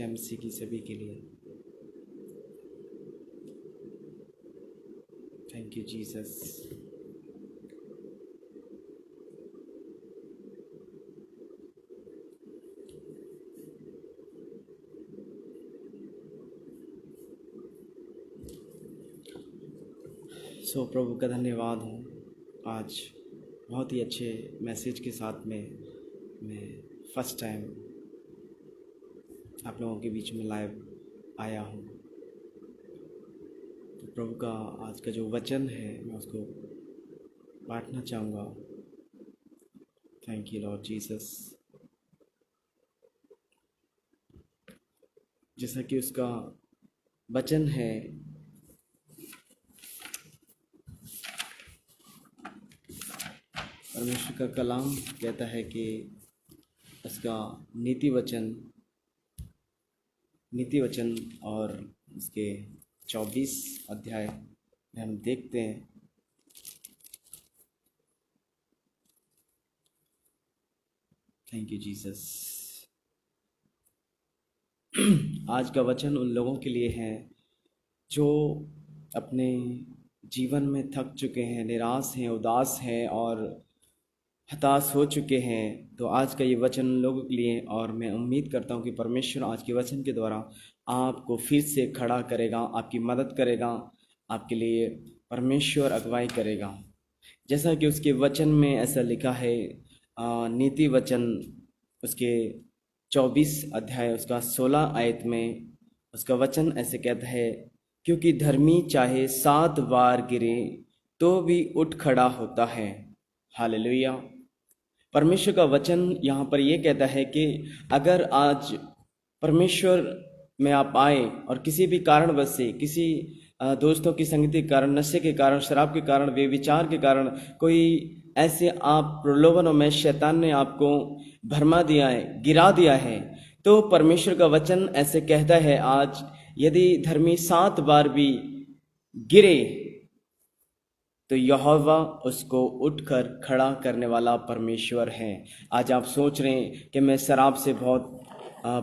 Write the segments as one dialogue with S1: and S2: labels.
S1: जय मसीह की सभी के लिए। Thank you Jesus. प्रभु का धन्यवाद हूँ। आज बहुत ही अच्छे मैसेज के साथ में मैं फर्स्ट टाइम आप लोगों के बीच में लाइव आया हूँ। तो प्रभु का आज का जो वचन है मैं उसको बांटना चाहूँगा। Thank you Lord Jesus. जैसा कि उसका वचन है, परमेश्वर का कलाम कहता है कि उसका नीति वचन और उसके 24 अध्याय में हम देखते हैं। Thank you Jesus. आज का वचन उन लोगों के लिए है जो अपने जीवन में थक चुके हैं, निराश हैं, उदास हैं और हताश हो चुके हैं। तो आज का ये वचन उन लोगों के लिए, और मैं उम्मीद करता हूँ कि परमेश्वर आज के वचन के द्वारा आपको फिर से खड़ा करेगा, आपकी मदद करेगा, आपके लिए परमेश्वर अगुवाई करेगा। जैसा कि उसके वचन में ऐसा लिखा है, नीति वचन उसके 24 अध्याय उसका 16 आयत में उसका वचन ऐसे कहता है, क्योंकि धर्मी चाहे 7 बार गिरे तो भी उठ खड़ा होता है। हालेलुया। परमेश्वर का वचन यहाँ पर यह कहता है कि अगर आज परमेश्वर में आप आए और किसी भी कारणवश से, किसी दोस्तों की संगति के कारण, नशे के कारण, शराब के कारण, व्यभिचार के कारण, कोई ऐसे आप प्रलोभनों में शैतान ने आपको भरमा दिया है, गिरा दिया है, तो परमेश्वर का वचन ऐसे कहता है, आज यदि धर्मी 7 बार भी गिरे तो यहोवा उसको उठकर खड़ा करने वाला परमेश्वर है। आज आप सोच रहे हैं कि मैं शराब से बहुत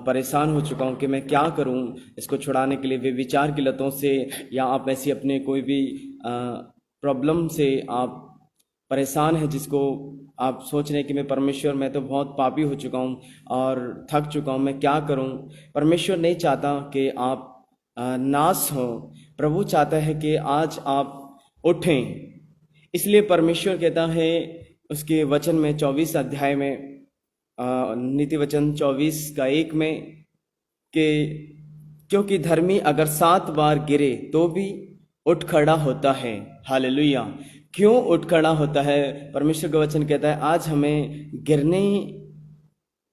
S1: परेशान हो चुका हूँ कि मैं क्या करूँ इसको छुड़ाने के लिए, व्यभिचार की लतों से, या आप ऐसी अपने कोई भी प्रॉब्लम से आप परेशान हैं, जिसको आप सोच रहे हैं कि मैं परमेश्वर, मैं तो बहुत पापी हो चुका हूँ और थक चुका हूँ, मैं क्या करूँ। परमेश्वर नहीं चाहता कि आप नाश हो। प्रभु चाहता है कि आज आप उठें। इसलिए परमेश्वर कहता है उसके वचन में 24 अध्याय में, नीति वचन 24 का 1 में, कि क्योंकि धर्मी अगर 7 बार गिरे तो भी उठ खड़ा होता है। हालेलुया। क्यों उठ खड़ा होता है? परमेश्वर का वचन कहता है आज हमें गिरने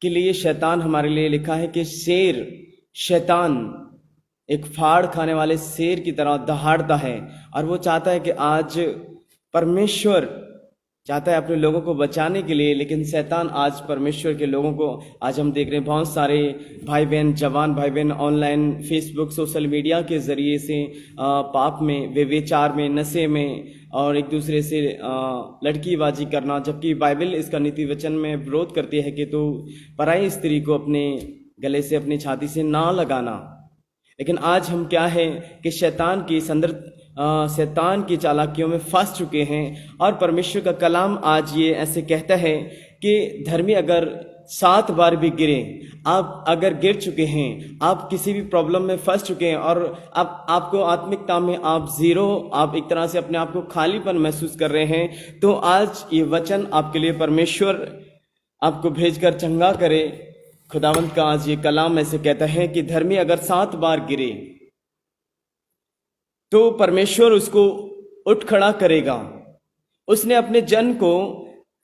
S1: के लिए शैतान हमारे लिए लिखा है कि शैतान एक फाड़ खाने वाले शेर की तरह दहाड़ता है, और वो चाहता है कि आज परमेश्वर चाहता है अपने लोगों को बचाने के लिए, लेकिन शैतान आज परमेश्वर के लोगों को, आज हम देख रहे हैं बहुत सारे भाई बहन, जवान भाई बहन ऑनलाइन, फेसबुक, सोशल मीडिया के ज़रिए से पाप में, व्यभिचार में, नशे में और एक दूसरे से लड़कीबाजी करना, जबकि बाइबल इसका नीति वचन में विरोध करती है कि तू पराई स्त्री को अपने गले से, अपनी छाती से ना लगाना। लेकिन आज हम क्या है कि शैतान की चालाकियों में फंस चुके हैं, और परमेश्वर का कलाम आज ये ऐसे कहता है कि धर्मी अगर 7 बार भी गिरे, आप अगर गिर चुके हैं, आप किसी भी प्रॉब्लम में फंस चुके हैं और आपको आत्मिकता में आप जीरो, आप एक तरह से अपने आप को खालीपन महसूस कर रहे हैं, तो आज ये वचन आपके लिए परमेश्वर आपको भेजकर चंगा करे। खुदावंत का आज ये कलाम ऐसे कहता है कि धर्मी अगर 7 बार गिरे तो परमेश्वर उसको उठ खड़ा करेगा। उसने अपने जन को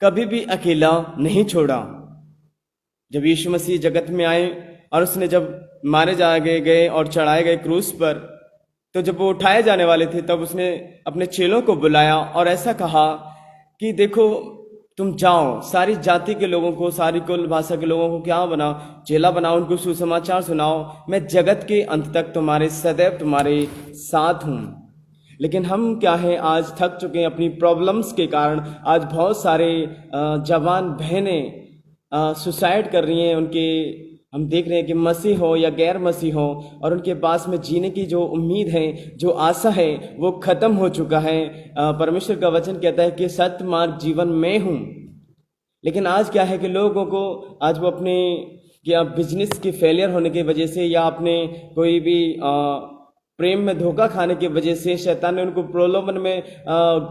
S1: कभी भी अकेला नहीं छोड़ा। जब यीशु मसीह जगत में आए और उसने जब मारे गए और चढ़ाए गए क्रूस पर, तो जब वो उठाए जाने वाले थे, तब उसने अपने चेलों को बुलाया और ऐसा कहा कि देखो, तुम जाओ, सारी जाति के लोगों को, सारी कुल भाषा के लोगों को क्या बनाओ, चेला बनाओ, उनको सुसमाचार सुनाओ, मैं जगत के अंत तक सदैव तुम्हारे साथ हूँ। लेकिन हम क्या है, आज थक चुके हैं अपनी प्रॉब्लम्स के कारण। आज बहुत सारे जवान बहनें सुसाइड कर रही हैं, उनके हम देख रहे हैं कि मसीह हो या गैर मसीह हो, और उनके पास में जीने की जो उम्मीद है, जो आशा है, वो खत्म हो चुका है। परमेश्वर का वचन कहता है कि सत्य मार्ग जीवन में हूँ। लेकिन आज क्या है कि लोगों को आज वो अपने या बिजनेस के फेलियर होने की वजह से या अपने कोई भी प्रेम में धोखा खाने की वजह से शैतान ने उनको प्रलोभन में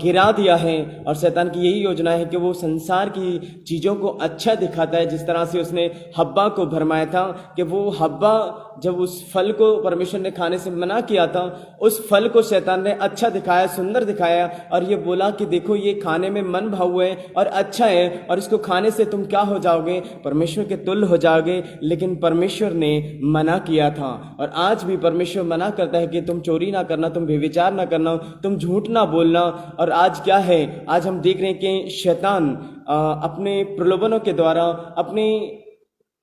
S1: गिरा दिया है। और शैतान की यही योजना है कि वो संसार की चीज़ों को अच्छा दिखाता है। जिस तरह से उसने हब्बा को भरमाया था कि वो हब्बा जब उस फल को परमेश्वर ने खाने से मना किया था, उस फल को शैतान ने अच्छा दिखाया, सुंदर दिखाया, और ये बोला कि देखो ये खाने में मन भाव है और अच्छा है, और इसको खाने से तुम क्या हो जाओगे, परमेश्वर के तुल्य हो जाओगे। लेकिन परमेश्वर ने मना किया था। और आज भी परमेश्वर मना करता है कि तुम चोरी ना करना, तुम व्यभिचार ना करना, तुम झूठ ना बोलना। और आज क्या है, आज हम देख रहे हैं कि शैतान अपने प्रलोभनों के द्वारा, अपनी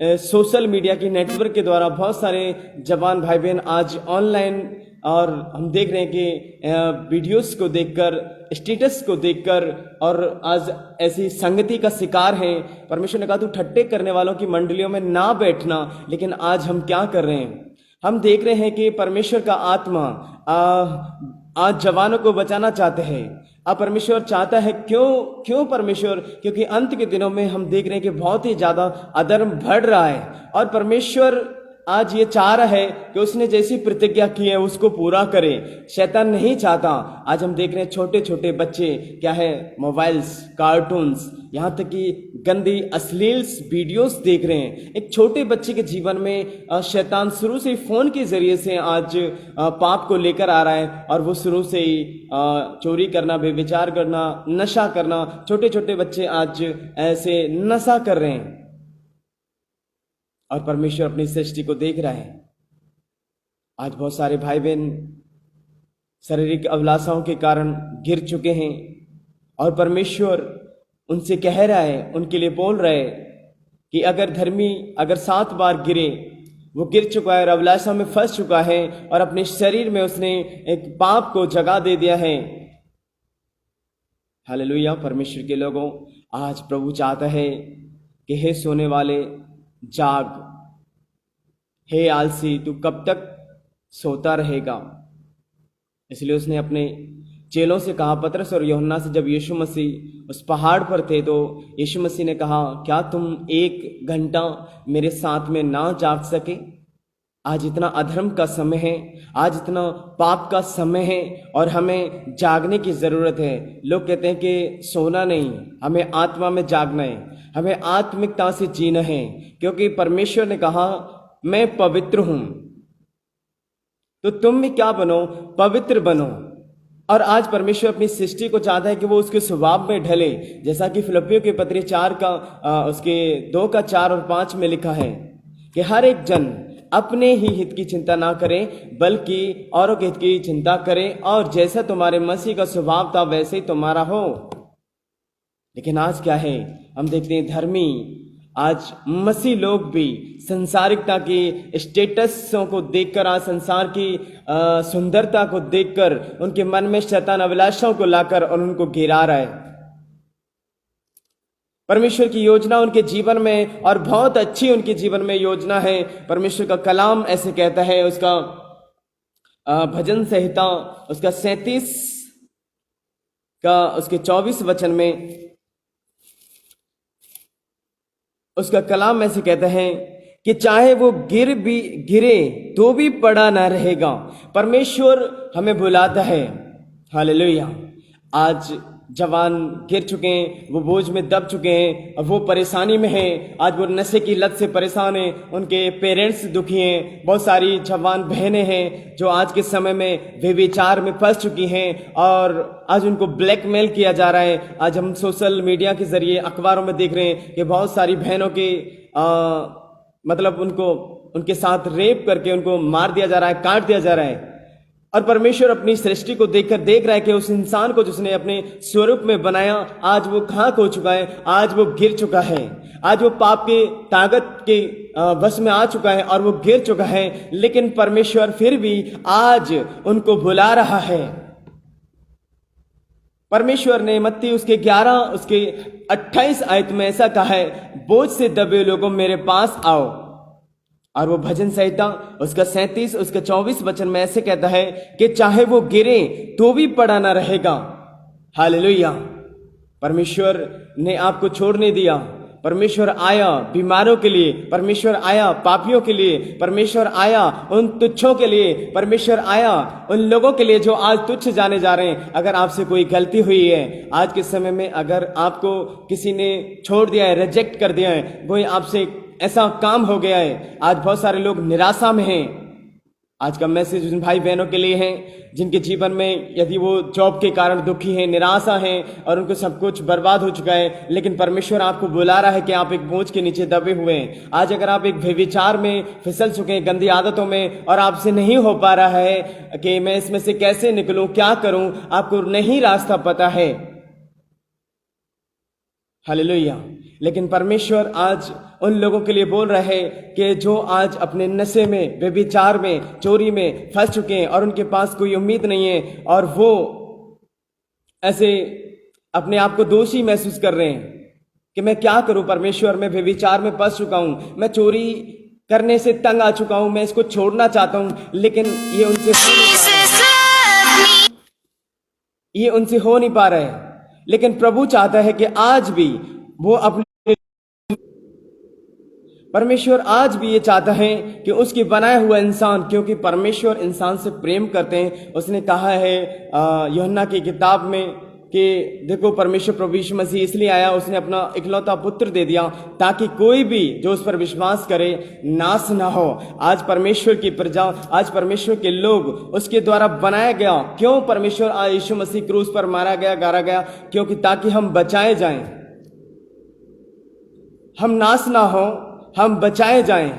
S1: सोशल मीडिया की नेटवर्क के द्वारा बहुत सारे जवान भाई बहन आज ऑनलाइन, और हम देख रहे हैं कि वीडियोस को देखकर, स्टेटस को देखकर, और आज ऐसी संगति का शिकार हैं। परमेश्वर ने कहा तू ठट्टे करने वालों की मंडलियों में ना बैठना। लेकिन आज हम क्या कर रहे हैं, हम देख रहे हैं कि परमेश्वर का आत्मा आज जवानों को बचाना चाहते हैं। अब परमेश्वर चाहता है, क्यों परमेश्वर, क्योंकि अंत के दिनों में हम देख रहे हैं कि बहुत ही ज्यादा अधर्म बढ़ रहा है। और परमेश्वर आज ये चाह रहा है कि उसने जैसी प्रतिज्ञा की है उसको पूरा करे। शैतान नहीं चाहता। आज हम देख रहे हैं छोटे छोटे बच्चे क्या है, मोबाइल्स, कार्टून्स, यहाँ तक कि गंदी अश्लील वीडियोस देख रहे हैं। एक छोटे बच्चे के जीवन में शैतान शुरू से ही फोन के जरिए से आज पाप को लेकर आ रहा है। और वो शुरू से ही चोरी करना, व्यभिचार करना, नशा करना, छोटे छोटे बच्चे आज ऐसे नशा कर रहे हैं। और परमेश्वर अपनी सृष्टि को देख रहा है। आज बहुत सारे भाई बहन शारीरिक अभिलाषाओं के कारण गिर चुके हैं, और परमेश्वर उनसे कह रहा है, उनके लिए बोल रहा है कि अगर धर्मी अगर 7 बार गिरे, वो गिर चुका है और अभिलाषा में फंस चुका है, और अपने शरीर में उसने एक पाप को जगा दे दिया है। हालेलुया। परमेश्वर के लोगों, आज प्रभु चाहता है कि हे सोने वाले जाग, हे आलसी तू कब तक सोता रहेगा। इसलिए उसने अपने चेलों से कहा, पतरस और यूहन्ना से, जब यीशु मसीह उस पहाड़ पर थे तो यीशु मसीह ने कहा, क्या तुम 1 घंटा मेरे साथ में ना जाग सके। आज इतना अधर्म का समय है, आज इतना पाप का समय है, और हमें जागने की जरूरत है। लोग कहते हैं कि सोना नहीं, हमें आत्मा में जागना है, हमें आत्मिकता से जीना है, क्योंकि परमेश्वर ने कहा मैं पवित्र हूं। तो तुम भी क्या बनो, पवित्र बनो। और आज परमेश्वर अपनी सृष्टि को चाहता है कि वो उसके स्वभाव में ढले, जैसा कि फिलिप्पियों के पत्री 4 का उसके 2 का 4 और 5 में लिखा है कि हर एक जन अपने ही हित की चिंता ना करे, बल्कि औरों के हित की चिंता करे, और जैसा तुम्हारे मसीह का स्वभाव था वैसे ही तुम्हारा हो। लेकिन आज क्या है, हम देखते हैं धर्मी आज मसीह लोग भी संसारिकता की स्टेटसों को देखकर, आज संसार की सुंदरता को देखकर उनके मन में शैतान अभिलाषाओं को लाकर और उनको गिरा रहा है। परमेश्वर की योजना उनके जीवन में, और बहुत अच्छी उनके जीवन में योजना है। परमेश्वर का कलाम ऐसे कहता है, उसका भजन संहिता उसका 37 का उसके 24 वचन में उसका कलाम ऐसे कहता है कि चाहे वो गिरे तो भी पड़ा ना रहेगा। परमेश्वर हमें बुलाता है। हालेलुया। आज जवान गिर चुके हैं, वो बोझ में दब चुके हैं, और वो परेशानी में हैं। आज वो नशे की लत से परेशान हैं, उनके पेरेंट्स दुखी हैं। बहुत सारी जवान बहनें हैं जो आज के समय में व्यभिचार में फंस चुकी हैं, और आज उनको ब्लैकमेल किया जा रहा है। आज हम सोशल मीडिया के जरिए अखबारों में देख रहे हैं कि बहुत सारी बहनों के मतलब उनके साथ रेप करके उनको मार दिया जा रहा है, काट दिया जा रहा है। और परमेश्वर अपनी सृष्टि को देखकर देख रहा है कि उस इंसान को जिसने अपने स्वरूप में बनाया, आज वो खाक हो चुका है, आज वो गिर चुका है, आज वो पाप के ताकत के वश में आ चुका है और वो गिर चुका है। लेकिन परमेश्वर फिर भी आज उनको बुला रहा है। परमेश्वर ने मत्ती उसके 11 उसके 28 आयत में ऐसा कहा है, बोझ से दबे लोगों मेरे पास आओ। और वो भजन संहिता उसका 37 उसका 24 वचन में ऐसे कहता है कि चाहे वो गिरे तो भी पड़ा ना रहेगा। हालेलुया। परमेश्वर ने आपको छोड़ नहीं दिया। परमेश्वर आया बीमारों के लिए, परमेश्वर आया पापियों के लिए, परमेश्वर आया उन तुच्छों के लिए, परमेश्वर आया उन लोगों के लिए जो आज तुच्छ जाने जा रहे हैं। अगर आपसे कोई गलती हुई है आज के समय में, अगर आपको किसी ने छोड़ दिया है, रिजेक्ट कर दिया है, कोई आपसे ऐसा काम हो गया है, आज बहुत सारे लोग निराशा में हैं। आज का मैसेज उन भाई बहनों के लिए है जिनके जीवन में यदि वो जॉब के कारण दुखी हैं, निराशा हैं और उनको सब कुछ बर्बाद हो चुका है, लेकिन परमेश्वर आपको बुला रहा है कि आप एक बोझ के नीचे दबे हुए हैं। आज अगर आप एक व्यभिचार में फिसल चुके हैं, गंदी आदतों में, और आपसे नहीं हो पा रहा है कि मैं इसमें से कैसे निकलूं, क्या करूं, आपको नहीं रास्ता पता है। हालेलुया। लेकिन परमेश्वर आज उन लोगों के लिए बोल रहे हैं कि जो आज अपने नशे में, व्यभिचार में, चोरी में फंस चुके हैं और उनके पास कोई उम्मीद नहीं है और वो ऐसे अपने आप को दोषी महसूस कर रहे हैं कि मैं क्या करूं परमेश्वर, मैं व्यभिचार में फंस चुका हूं, मैं चोरी करने से तंग आ चुका हूं, मैं इसको छोड़ना चाहता हूं, लेकिन ये उनसे हो नहीं पा रहा है। लेकिन प्रभु चाहता है कि आज भी वो अपने, परमेश्वर आज भी ये चाहता है कि उसकी बनाया हुआ इंसान, क्योंकि परमेश्वर इंसान से प्रेम करते हैं। उसने कहा है यूहन्ना की किताब में कि देखो परमेश्वर प्रभु यीशु मसीह इसलिए आया, उसने अपना इकलौता पुत्र दे दिया ताकि कोई भी जो उस पर विश्वास करे नाश ना हो। आज परमेश्वर की प्रजा, आज परमेश्वर के लोग उसके द्वारा बनाया गया। क्यों परमेश्वर आज यीशु मसीह क्रूस पर मारा गया, गाड़ा गया? क्योंकि ताकि हम बचाए जाएं, हम नाश ना हो, हम बचाए जाएं।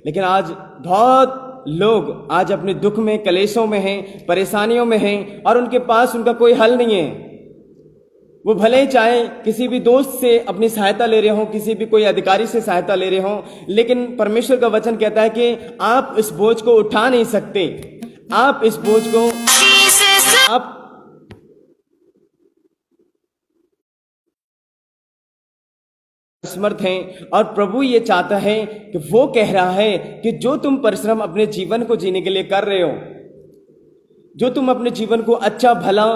S1: लेकिन आज बहुत लोग आज अपने दुख में, कलेशों में हैं, परेशानियों में हैं और उनके पास उनका कोई हल नहीं है। वो भले ही चाहे किसी भी दोस्त से अपनी सहायता ले रहे हो, किसी भी कोई अधिकारी से सहायता ले रहे हो, लेकिन परमेश्वर का वचन कहता है कि आप इस बोझ को उठा नहीं सकते, आप इस बोझ को आप समर्थ हैं। और प्रभु ये चाहता है कि वो कह रहा है कि जो तुम परिश्रम अपने जीवन को जीने के लिए कर रहे हो, जो तुम अपने जीवन को अच्छा भला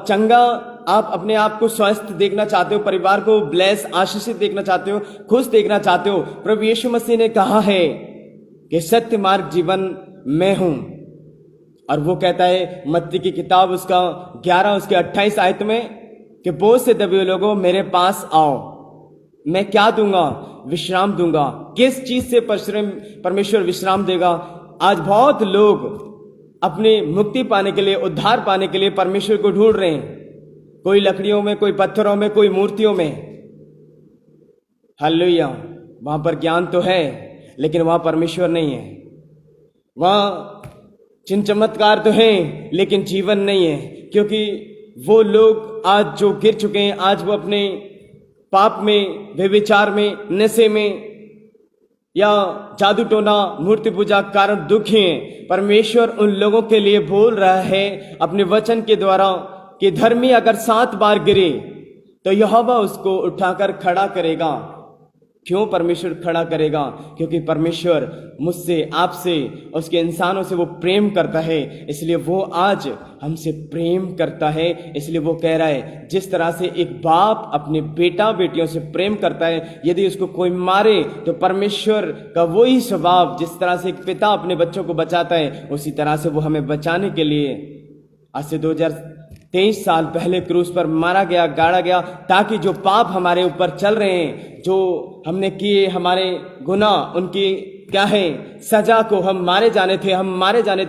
S1: चंगा, आप अपने आप को स्वस्थ देखना चाहते हो, परिवार को ब्लेस आशीषित देखना चाहते हो, खुश देखना चाहते हो, प्रभु यीशु मसीह ने कहा है कि सत्य मार्ग जीवन मैं हूं। और वो कहता है मत्ती की किताब उसका 11 उसके 28 आयत में कि बोझ से दबे लोगों मेरे पास आओ, मैं क्या दूंगा? विश्राम दूंगा। किस चीज से परमेश्वर विश्राम देगा? आज बहुत लोग अपनी मुक्ति पाने के लिए, उद्धार पाने के लिए परमेश्वर को ढूंढ रहे हैं, कोई लकड़ियों में, कोई पत्थरों में, कोई मूर्तियों में। हालेलुया। वहां पर ज्ञान तो है लेकिन वहां परमेश्वर नहीं है। वहां चिन्ह चमत्कार तो है लेकिन जीवन नहीं है, क्योंकि वो लोग आज जो गिर चुके हैं, आज वो अपने पाप में, व्यभिचार में, नशे में या जादू टोना, मूर्ति पूजा कारण दुखी हैं। परमेश्वर उन लोगों के लिए बोल रहा है अपने वचन के द्वारा कि धर्मी अगर 7 बार गिरे तो यहोवा उसको उठाकर खड़ा करेगा। क्यों परमेश्वर खड़ा करेगा? क्योंकि परमेश्वर मुझसे, आपसे, उसके इंसानों से वो प्रेम करता है, इसलिए वो आज हमसे प्रेम करता है। इसलिए वो कह रहा है जिस तरह से एक बाप अपने बेटा बेटियों से प्रेम करता है, यदि उसको कोई मारे तो परमेश्वर का वही स्वभाव, जिस तरह से एक पिता अपने बच्चों को बचाता है, उसी तरह से वो हमें बचाने के लिए आज से 2023 साल पहले क्रूस पर मारा गया, गाड़ा गया, ताकि जो पाप हमारे ऊपर चल रहे हैं, जो हमने किए, हमारे गुनाह, उनकी क्या है सजा को, हम मारे जाने थे,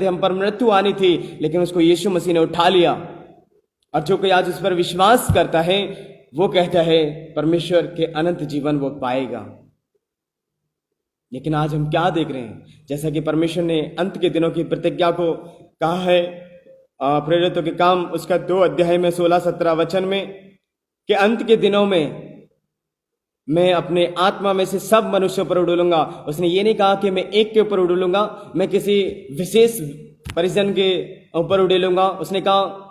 S1: हम पर मृत्यु आनी थी, लेकिन उसको यीशु मसीह ने उठा लिया। और जो कोई आज उस पर विश्वास करता है वो कहता है परमेश्वर के अनंत जीवन वो पाएगा। लेकिन आज हम क्या देख रहे हैं? जैसा कि परमेश्वर ने अंत के दिनों की प्रतिज्ञा को कहा है प्रेरितों के काम उसका 2 अध्याय में 16-17 वचन में कि अंत के दिनों में मैं अपने आत्मा में से सब मनुष्यों पर उड़ूलूंगा। उसने ये नहीं कहा कि मैं एक के ऊपर उड़ूलूंगा, मैं किसी विशेष परिजन के ऊपर उड़ेलूंगा। उसने कहा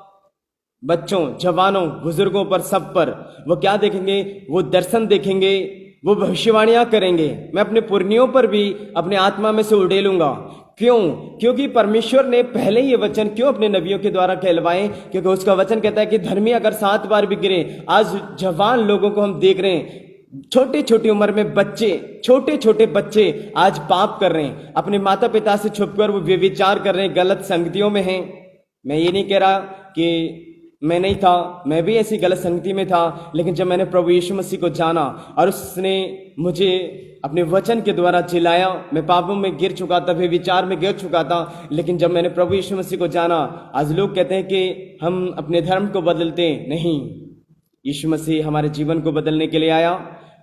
S1: बच्चों, जवानों, बुजुर्गों पर, सब पर। वो क्या देखेंगे? वो दर्शन देखेंगे वो भविष्यवाणियां करेंगे। मैं अपने पुरनियों पर भी अपने आत्मा में से उड़ेलूंगा। क्यों? क्योंकि परमेश्वर ने पहले ये वचन क्यों अपने नबियों के द्वारा कहलवाए? क्योंकि उसका वचन कहता है कि धर्मी अगर 7 बार भी गिरे, आज जवान लोगों को हम देख रहे हैं, छोटी छोटी उम्र में बच्चे, छोटे छोटे बच्चे आज पाप कर रहे हैं, अपने माता पिता से छुपकर वो व्यभिचार कर रहे हैं, गलत संगतियों में हैं। मैं ये नहीं कह रहा कि मैं नहीं था, मैं भी ऐसी गलत संगति में था, लेकिन जब मैंने प्रभु यीशु मसीह को जाना और उसने मुझे अपने वचन के द्वारा जिलाया, मैं पापों में गिर चुका था, व्यभिचार में गिर चुका था, लेकिन जब मैंने प्रभु यीशु मसीह को जाना, आज लोग कहते हैं कि हम अपने धर्म को बदलते नहीं। यीशु मसीह हमारे जीवन को बदलने के लिए आया,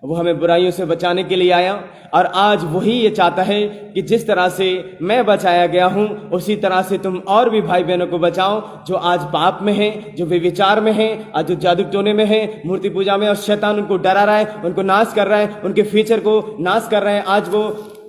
S1: वो हमें बुराइयों से बचाने के लिए आया, और आज वही ये चाहता है कि जिस तरह से मैं बचाया गया हूं, उसी तरह से तुम और भी भाई बहनों को बचाओ जो आज पाप में हैं, जो व्यभिचार में हैं, आज जो जादू टोने में हैं, मूर्ति पूजा में, और शैतान उनको डरा रहा है, उनको नाश कर रहा है, उनके फ्यूचर को नाश कर रहा है। आज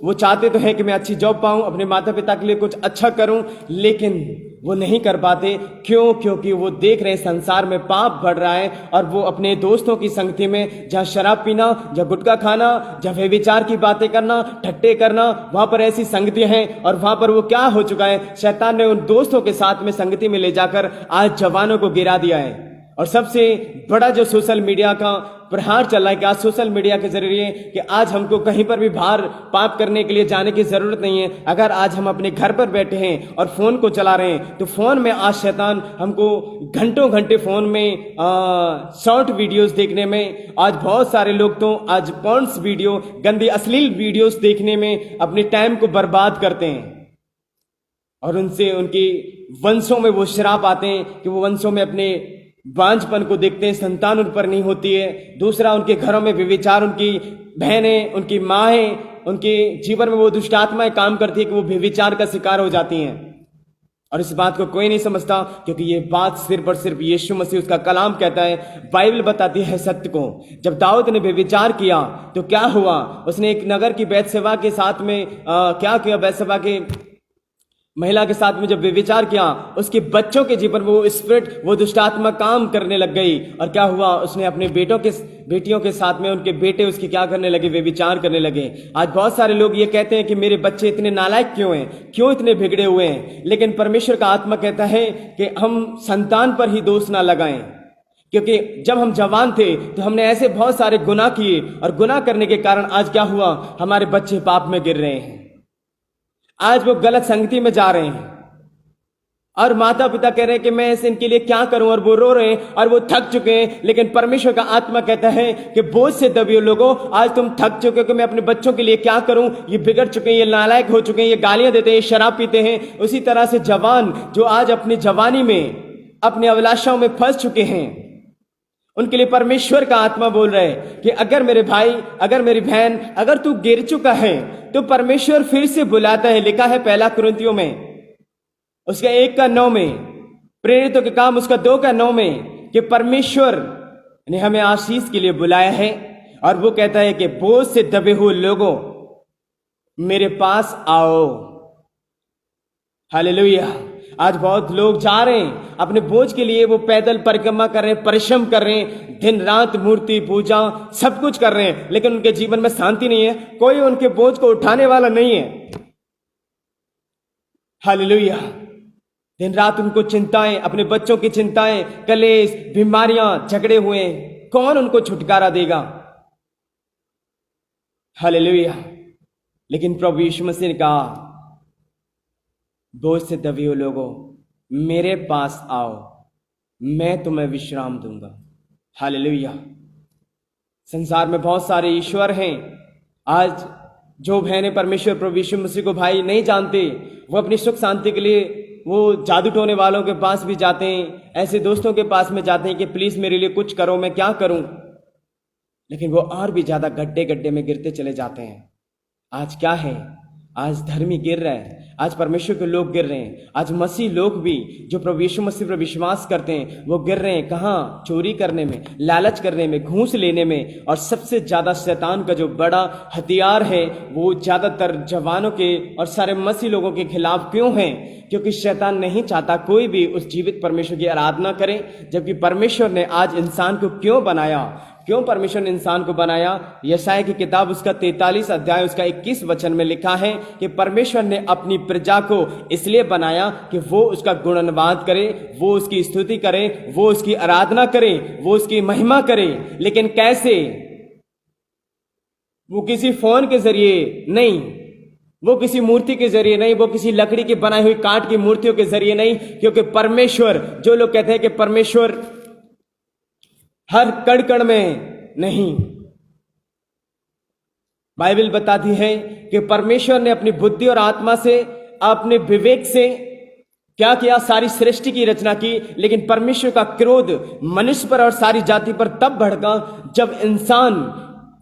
S1: वो चाहते तो है कि मैं अच्छी जॉब पाऊं, अपने माता पिता के लिए कुछ अच्छा करूं, लेकिन वो नहीं कर पाते। क्यों? क्योंकि वो देख रहे हैं संसार में पाप बढ़ रहा है, और वो अपने दोस्तों की संगति में, जहाँ शराब पीना, जहाँ गुटखा खाना, जहाँ व्यभिचार की बातें करना, ठट्टे करना, वहां पर ऐसी संगतियां हैं, और वहां पर वो क्या हो चुका है, शैतान ने उन दोस्तों के साथ में संगति में ले जाकर आज जवानों को गिरा दिया है। और सबसे बड़ा जो सोशल मीडिया का प्रहार चल रहा है कि आज सोशल मीडिया के जरिए कि आज हमको कहीं पर भी बाहर पाप करने के लिए जाने की जरूरत नहीं है। अगर आज हम अपने घर पर बैठे हैं और फोन को चला रहे हैं, तो फोन में आज शैतान हमको घंटों घंटे फोन में शॉर्ट वीडियोस देखने में, आज बहुत सारे लोग तो आज पॉर्न्स वीडियो, गंदी अश्लील वीडियोस देखने में अपने टाइम को बर्बाद करते हैं, और उनसे उनकी वंशों में वो श्राप आते हैं कि वो वंशों में अपने बांझपन को देखते हैं, संतान उन पर नहीं होती है। दूसरा, उनके घरों में व्यभिचार, उनकी बहनें, उनकी माएँ, उनके जीवन में वो दुष्ट आत्माएं काम करती है कि वो व्यभिचार का शिकार हो जाती हैं। और इस बात को कोई नहीं समझता, क्योंकि ये बात सिर्फ और सिर्फ यीशु मसीह, उसका कलाम कहता है, बाइबल बताती है सत्य को। जब दाऊद ने व्यभिचार किया तो क्या हुआ? उसने एक नगर की बैतशेबा के साथ में क्या किया? बैतशेबा के महिला के साथ में जब व्यभिचार किया, उसके बच्चों के जीवन में वो स्पिरिट, वो दुष्ट आत्मा काम करने लग गई। और क्या हुआ? उसने अपने बेटियों के साथ में, उनके बेटे उसके क्या करने लगे? व्यभिचार करने लगे। आज बहुत सारे लोग ये कहते हैं कि मेरे बच्चे इतने नालायक क्यों हैं, क्यों इतने बिगड़े हुए हैं, लेकिन परमेश्वर का आत्मा कहता है कि हम संतान पर ही दोष ना लगाएं, क्योंकि जब हम जवान थे तो हमने ऐसे बहुत सारे गुनाह किए, और गुनाह करने के कारण आज क्या हुआ? हमारे बच्चे पाप में गिर रहे हैं, आज वो गलत संगति में जा रहे हैं, और माता पिता कह रहे हैं कि मैं ऐसे इनके लिए क्या करूं, और वो रो रहे हैं और वो थक चुके हैं। लेकिन परमेश्वर का आत्मा कहता है कि बोझ से दबे हुए लोगों, आज तुम थक चुके हो कि मैं अपने बच्चों के लिए क्या करूं, ये बिगड़ चुके हैं, ये नालायक हो चुके हैं, ये गालियां देते हैं, ये शराब पीते हैं। उसी तरह से जवान जो आज अपनी जवानी में अपनी अभिलाषाओं में फंस चुके हैं, उनके लिए परमेश्वर का आत्मा बोल रहा है कि अगर मेरे भाई, अगर मेरी बहन, अगर तू गिर चुका है तो परमेश्वर फिर से बुलाता है। लिखा है 1 कुरिन्थियों में उसका 1:9 में, प्रेरितों के काम उसका 2:9 में, कि परमेश्वर ने हमें आशीष के लिए बुलाया है, और वो कहता है कि बोझ से दबे हुए लोगों मेरे पास आओ। हालेलुया। आज बहुत लोग जा रहे हैं अपने बोझ के लिए, वो पैदल परिक्रमा कर रहे हैं, परिश्रम कर रहे हैं, दिन रात मूर्ति पूजा सब कुछ कर रहे हैं, लेकिन उनके जीवन में शांति नहीं है, कोई उनके बोझ को उठाने वाला नहीं है। हालेलुया। दिन रात उनको चिंताएं, अपने बच्चों की चिंताएं, कलेश, बीमारियां, झगड़े हुए, कौन उनको छुटकारा देगा? हालेलुया। लेकिन प्रभु यीशु मसीह ने कहा, बोझ से दबे हुए लोगों मेरे पास आओ, मैं तुम्हें विश्राम दूंगा। हालेलुया। संसार में बहुत सारे ईश्वर हैं। आज जो बहनें परमेश्वर प्रभु यीशु मसीह को भाई नहीं जानते, वो अपनी सुख शांति के लिए वो जादू टोने वालों के पास भी जाते हैं, ऐसे दोस्तों के पास में जाते हैं कि प्लीज मेरे लिए कुछ करो, मैं क्या करूं, लेकिन वो और भी ज्यादा गड्ढे गड्ढे में गिरते चले जाते हैं। आज क्या है? आज धर्मी गिर रहा है, आज परमेश्वर के लोग गिर रहे हैं, आज मसीह लोग भी जो प्रभु यीशु मसीह पर विश्वास करते हैं वो गिर रहे हैं। कहाँ? चोरी करने में, लालच करने में, घूस लेने में। और सबसे ज्यादा शैतान का जो बड़ा हथियार है वो ज्यादातर जवानों के और सारे मसीह लोगों के खिलाफ क्यों है? क्योंकि शैतान नहीं चाहता कोई भी उस जीवित परमेश्वर की आराधना करे, जबकि परमेश्वर ने आज इंसान को क्यों बनाया? क्यों परमेश्वर ने इंसान को बनाया? यशायाह की किताब उसका 43 अध्याय उसका 21 वचन में लिखा है कि परमेश्वर ने अपनी प्रजा को इसलिए बनाया कि वो उसका गुणगान करे, वो उसकी स्तुति करे, वो उसकी आराधना करे, वो उसकी महिमा करे। लेकिन कैसे? वो किसी फोन के जरिए नहीं, वो किसी मूर्ति के जरिए नहीं, वो किसी लकड़ी की बनाई हुई काठ की मूर्तियों के जरिए नहीं, क्योंकि परमेश्वर, जो लोग कहते हैं कि परमेश्वर हर कण कण में नहीं, बाइबल बताती है कि परमेश्वर ने अपनी बुद्धि और आत्मा से, अपने विवेक से क्या किया? सारी सृष्टि की रचना की। लेकिन परमेश्वर का क्रोध मनुष्य पर और सारी जाति पर तब भड़का जब इंसान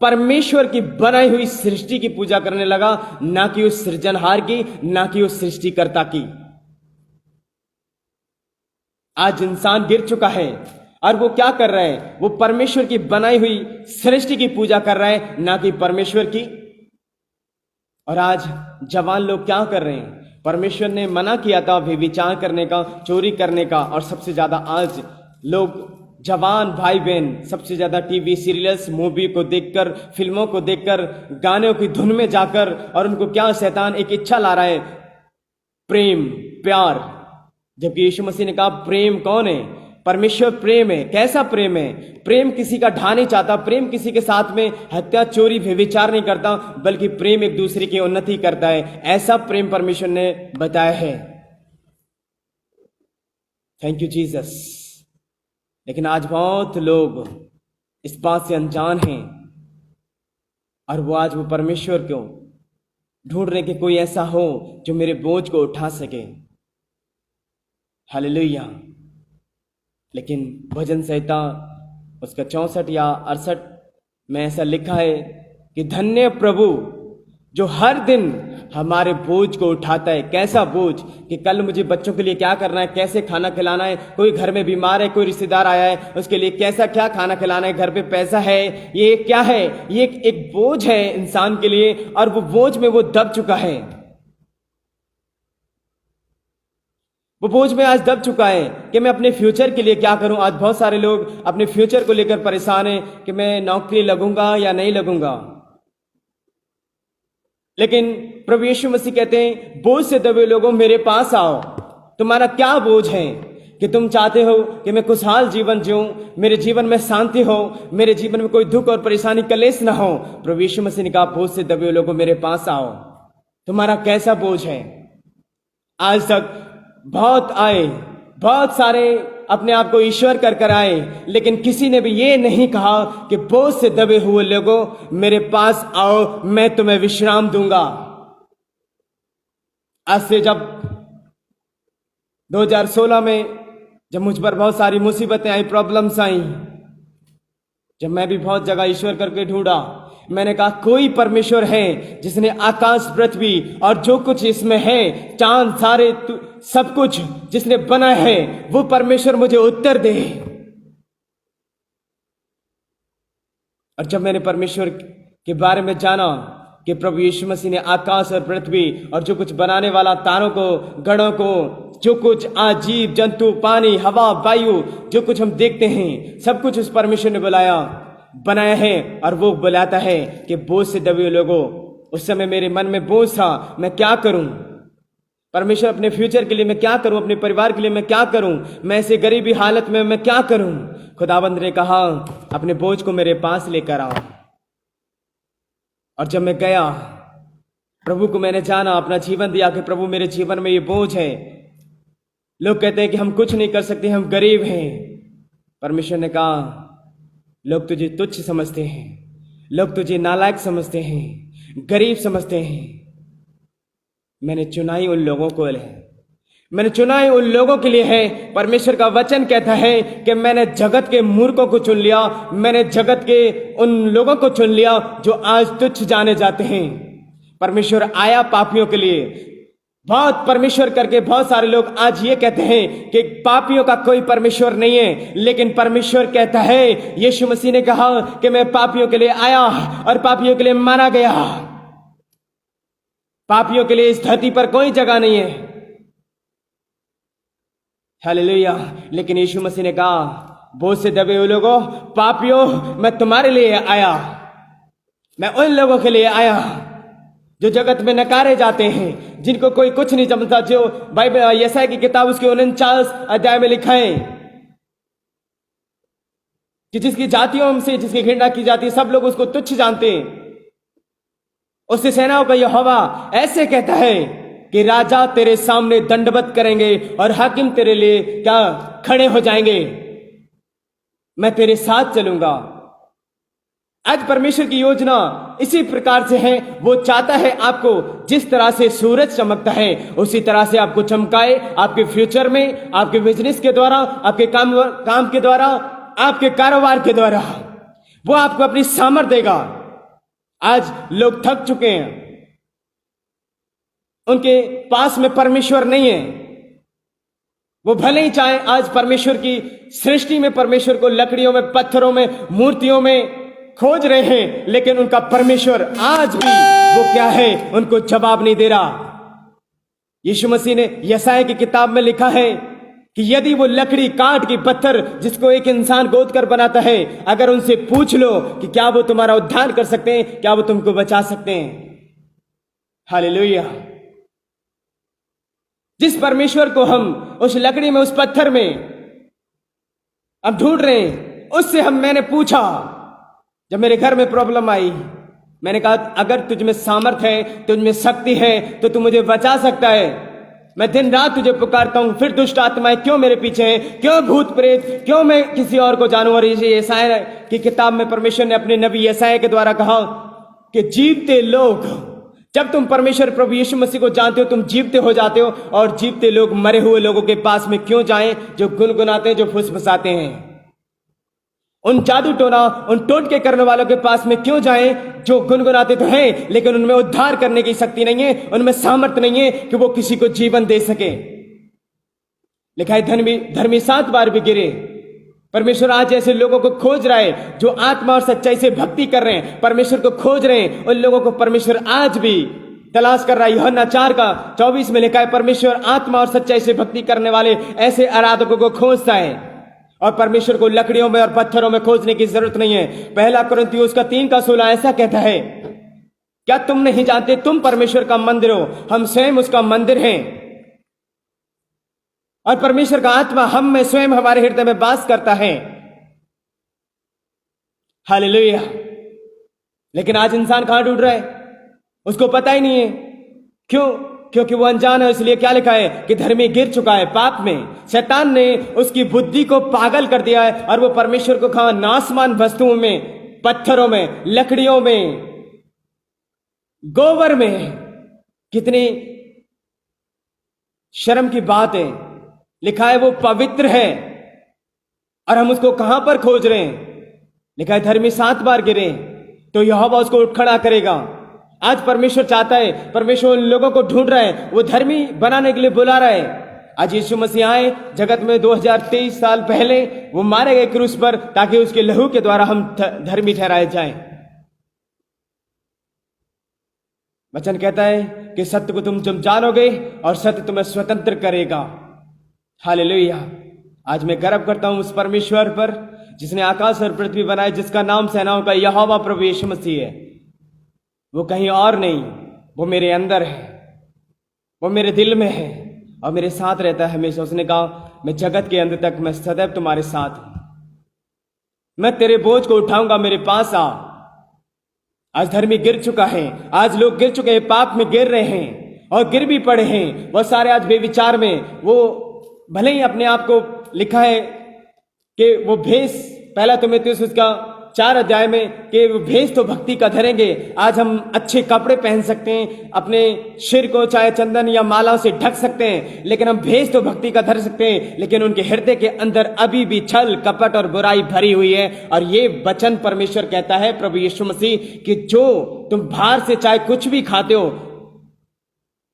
S1: परमेश्वर की बनाई हुई सृष्टि की पूजा करने लगा, ना कि उस सृजनहार की, ना कि उस सृष्टिकर्ता की। आज इंसान गिर चुका है और वो क्या कर रहा है? वो परमेश्वर की बनाई हुई सृष्टि की पूजा कर रहा है, ना कि परमेश्वर की। और आज जवान लोग क्या कर रहे हैं? परमेश्वर ने मना किया था व्यभिचार करने का, चोरी करने का, और सबसे ज्यादा आज लोग, जवान भाई बहन, सबसे ज्यादा टीवी सीरियल्स, मूवी को देखकर, फिल्मों को देखकर, गानों की धुन में जाकर, और उनको क्या शैतान एक इच्छा ला रहा है? प्रेम, प्यार। जबकि यीशु मसीह ने कहा प्रेम कौन है? परमेश्वर प्रेम है। कैसा प्रेम है? प्रेम किसी का ढा नहीं चाहता, प्रेम किसी के साथ में हत्या, चोरी, व्यभिचार नहीं करता, बल्कि प्रेम एक दूसरे की उन्नति करता है। ऐसा प्रेम परमेश्वर ने बताया है। Thank you Jesus. लेकिन आज बहुत लोग इस बात से अनजान हैं, और वो आज वो परमेश्वर को ढूंढ रहे कि कोई ऐसा हो जो मेरे बोझ को उठा सके। हालेलुया। लेकिन भजन संहिता उसका 64 या 68 में ऐसा लिखा है कि धन्य प्रभु जो हर दिन हमारे बोझ को उठाता है। कैसा बोझ? कि कल मुझे बच्चों के लिए क्या करना है, कैसे खाना खिलाना है, कोई घर में बीमार है, कोई रिश्तेदार आया है, उसके लिए कैसा क्या खाना खिलाना है, घर पे पैसा है, ये क्या है? ये एक बोझ है इंसान के लिए, और वो बोझ में वो दब चुका है। वो बोझ में आज दब चुका है कि मैं अपने फ्यूचर के लिए क्या करूं। आज बहुत सारे लोग अपने फ्यूचर को लेकर परेशान हैं कि मैं नौकरी लगूंगा या नहीं लगूंगा। लेकिन प्रभु यीशु मसीह कहते हैं बोझ से दबे लोगों मेरे पास आओ। तुम्हारा क्या बोझ है कि तुम चाहते हो कि मैं खुशहाल जीवन जीऊं, मेरे जीवन में शांति हो, मेरे जीवन में कोई दुख और परेशानी कलेश ना हो। प्रभु यीशु मसीह ने कहा बोझ से दबे लोगों मेरे पास आओ। तुम्हारा कैसा बोझ है? आज तक बहुत आए, बहुत सारे अपने आप को ईश्वर कर कर आए, लेकिन किसी ने भी ये नहीं कहा कि बोझ से दबे हुए लोगों मेरे पास आओ, मैं तुम्हें विश्राम दूंगा। आज से जब 2016 में जब मुझ पर बहुत सारी मुसीबतें आई, प्रॉब्लम्स आई, जब मैं भी बहुत जगह ईश्वर करके ढूंढा, मैंने कहा कोई परमेश्वर है जिसने आकाश, पृथ्वी और जो कुछ इसमें है, चांद, सारे सब कुछ जिसने बना है, वो परमेश्वर मुझे उत्तर दे। और जब मैंने परमेश्वर के बारे में जाना कि प्रभु यीशु मसीह ने आकाश और पृथ्वी और जो कुछ बनाने वाला, तारों को, गणों को, जो कुछ जीव जंतु, पानी, हवा, वायु, जो कुछ हम देखते हैं, सब कुछ उस परमेश्वर ने बनाया है। और वो बुलाता है कि बोझ से दबे लोगों। उस समय मेरे मन में बोझ था, मैं क्या करूं परमेश्वर? अपने फ्यूचर के लिए मैं क्या करूं? अपने परिवार के लिए मैं क्या करूं? मैं ऐसे गरीबी हालत में मैं क्या करूं? खुदाबंद ने कहा अपने बोझ को मेरे पास लेकर आओ। और जब मैं गया, प्रभु को मैंने जाना, अपना जीवन दिया कि प्रभु मेरे जीवन में ये बोझ है। लोग कहते हैं कि हम कुछ नहीं कर सकते, हम गरीब हैं। परमेश्वर ने कहा लोग तुझे तुच्छ समझते हैं, लोग तुझे नालायक समझते हैं, गरीब समझते हैं। मैंने चुनाई उन लोगों को है, मैंने चुनाई उन लोगों के लिए है। परमेश्वर का वचन कहता है कि मैंने जगत के मूर्खों को चुन लिया, मैंने जगत के उन लोगों को चुन लिया जो आज तुच्छ जाने जाते हैं। परमेश्वर आया पापियों के लिए। बहुत परमेश्वर करके बहुत सारे लोग आज ये कहते हैं कि पापियों का कोई परमेश्वर नहीं है, लेकिन परमेश्वर कहता है, यीशु मसीह ने कहा कि मैं पापियों के लिए आया और पापियों के लिए मारा गया। पापियों के लिए इस धरती पर कोई जगह नहीं है। हालेलुया। लेकिन यीशु मसीह ने कहा बोझ से दबे हुए लोगों, पापियों, मैं तुम्हारे लिए आया। मैं उन लोगों के लिए आया जो जगत में नकारे जाते हैं, जिनको कोई कुछ नहीं समझता, जो बाइबल यशायाह की किताब उसके 49 अध्याय में लिखा है कि जिसकी जातियों से जिसकी घृणा की जाती है, सब लोग उसको तुच्छ जानते हैं। उससे सेनाओं का यहोवा ऐसे कहता है कि राजा तेरे सामने दंडवत करेंगे और हाकिम तेरे लिए क्या खड़े हो जाएंगे। मैं तेरे साथ चलूंगा। आज परमेश्वर की योजना इसी प्रकार से है। वो चाहता है आपको जिस तरह से सूरज चमकता है उसी तरह से आपको चमकाए, आपके फ्यूचर में, आपके बिजनेस के द्वारा, आपके काम के द्वारा, आपके कारोबार के द्वारा। वो आपको अपनी सामर्थ देगा। आज लोग थक चुके हैं, उनके पास में परमेश्वर नहीं है। वो भले ही चाहे आज परमेश्वर की सृष्टि में परमेश्वर को लकड़ियों में, पत्थरों में, मूर्तियों में खोज रहे हैं, लेकिन उनका परमेश्वर आज भी वो क्या है, उनको जवाब नहीं दे रहा। यीशु मसीह ने यशायाह की किताब में लिखा है कि यदि वो लकड़ी, काट की, पत्थर जिसको एक इंसान गोद कर बनाता है, अगर उनसे पूछ लो कि क्या वो तुम्हारा उद्धार कर सकते हैं, क्या वो तुमको बचा सकते हैं। हालेलुया। जिस परमेश्वर को हम उस लकड़ी में, उस पत्थर में अब ढूंढ रहे हैं, उससे मैंने पूछा। जब मेरे घर में प्रॉब्लम आई, मैंने कहा अगर तुझ में सामर्थ है, तुझ में शक्ति है, तो तू मुझे बचा सकता है। मैं दिन रात तुझे पुकारता हूं, फिर दुष्ट आत्माएं क्यों मेरे पीछे है, क्यों भूत प्रेत, क्यों मैं किसी और को जानूं। और यशायाह की किताब में परमेश्वर ने अपने नबी यशायाह के द्वारा कहा कि जीवते लोग, जब तुम परमेश्वर प्रभु यीशु मसीह को जानते हो, तुम जीवते हो जाते हो। और जीवते लोग मरे हुए लोगों के पास में क्यों जाएं, जो गुनगुनाते हैं, जो फुसफुसाते हैं। उन जादू टोना, उन टोटके करने वालों के पास में क्यों जाएं, जो गुनगुनाते तो हैं लेकिन उनमें उद्धार करने की शक्ति नहीं है, उनमें सामर्थ्य नहीं है कि वो किसी को जीवन दे सके। लिखा है धर्मी 7 बार भी गिरे। परमेश्वर आज ऐसे लोगों को खोज रहा है जो आत्मा और सच्चाई से भक्ति कर रहे हैं, परमेश्वर को खोज रहे हैं। उन लोगों को परमेश्वर आज भी तलाश कर रहा है। यूहन्ना 4:24 में लिखा है, परमेश्वर आत्मा और सच्चाई से भक्ति करने वाले ऐसे आराधकों को खोजता है। और परमेश्वर को लकड़ियों में और पत्थरों में खोजने की जरूरत नहीं है। 1 कुरिन्थियों 3:16 ऐसा कहता है, क्या तुम नहीं जानते तुम परमेश्वर का मंदिर हो, हम स्वयं उसका मंदिर हैं। और परमेश्वर का आत्मा हम में स्वयं हमारे हृदय में वास करता है। हालेलुया। लेकिन आज इंसान कहां ढूंढ रहा है, उसको पता ही नहीं है। क्यों? क्योंकि वो अनजान है। इसलिए क्या लिखा है कि धर्मी गिर चुका है पाप में। शैतान ने उसकी बुद्धि को पागल कर दिया है और वो परमेश्वर को कहा नासमान वस्तुओं में, पत्थरों में, लकड़ियों में, गोबर में। कितनी शर्म की बात है। लिखा है वो पवित्र है और हम उसको कहां पर खोज रहे हैं। लिखा है धर्मी 7 बार गिरे तो यहोवा उसको उठ खड़ा करेगा। आज परमेश्वर चाहता है, परमेश्वर उन लोगों को ढूंढ रहा है, वो धर्मी बनाने के लिए बुला रहा है। आज यीशु मसीह आए जगत में 2023 साल पहले, वो मारे गए क्रूस पर ताकि उसके लहू के द्वारा हम धर्मी ठहराए जाएं। वचन कहता है कि सत्य को तुम जब जानोगे और सत्य तुम्हें स्वतंत्र करेगा। हालेलुया। आज मैं गर्व करता हूं उस परमेश्वर पर जिसने आकाश और पृथ्वी बनाए, जिसका नाम सेनाओं का यहोवा प्रभु यीशु मसीह है। वो कहीं और नहीं, वो मेरे अंदर है, वो मेरे दिल में है और मेरे साथ रहता है हमेशा। उसने कहा मैं जगत के अंत तक मैं सदैव तुम्हारे साथ हूं, मैं तेरे बोझ को उठाऊंगा, मेरे पास आ। आज धर्मी गिर चुका है, आज लोग गिर चुके हैं, पाप में गिर रहे हैं और गिर भी पड़े हैं। वो सारे आज बेविचार में, वो भले ही अपने आप को लिखा है कि वो भेष, 1 तीमुथियुस उसका 4 अध्याय में कि वो भेष तो भक्ति का धरेंगे। आज हम अच्छे कपड़े पहन सकते हैं, अपने सिर को चाहे चंदन या माला से ढक सकते हैं, लेकिन हम भेष तो भक्ति का धर सकते हैं, लेकिन उनके हृदय के अंदर अभी भी छल, कपट और बुराई भरी हुई है। और ये वचन परमेश्वर कहता है, प्रभु यीशु मसीह, कि जो तुम बाहर से चाहे कुछ भी खाते हो,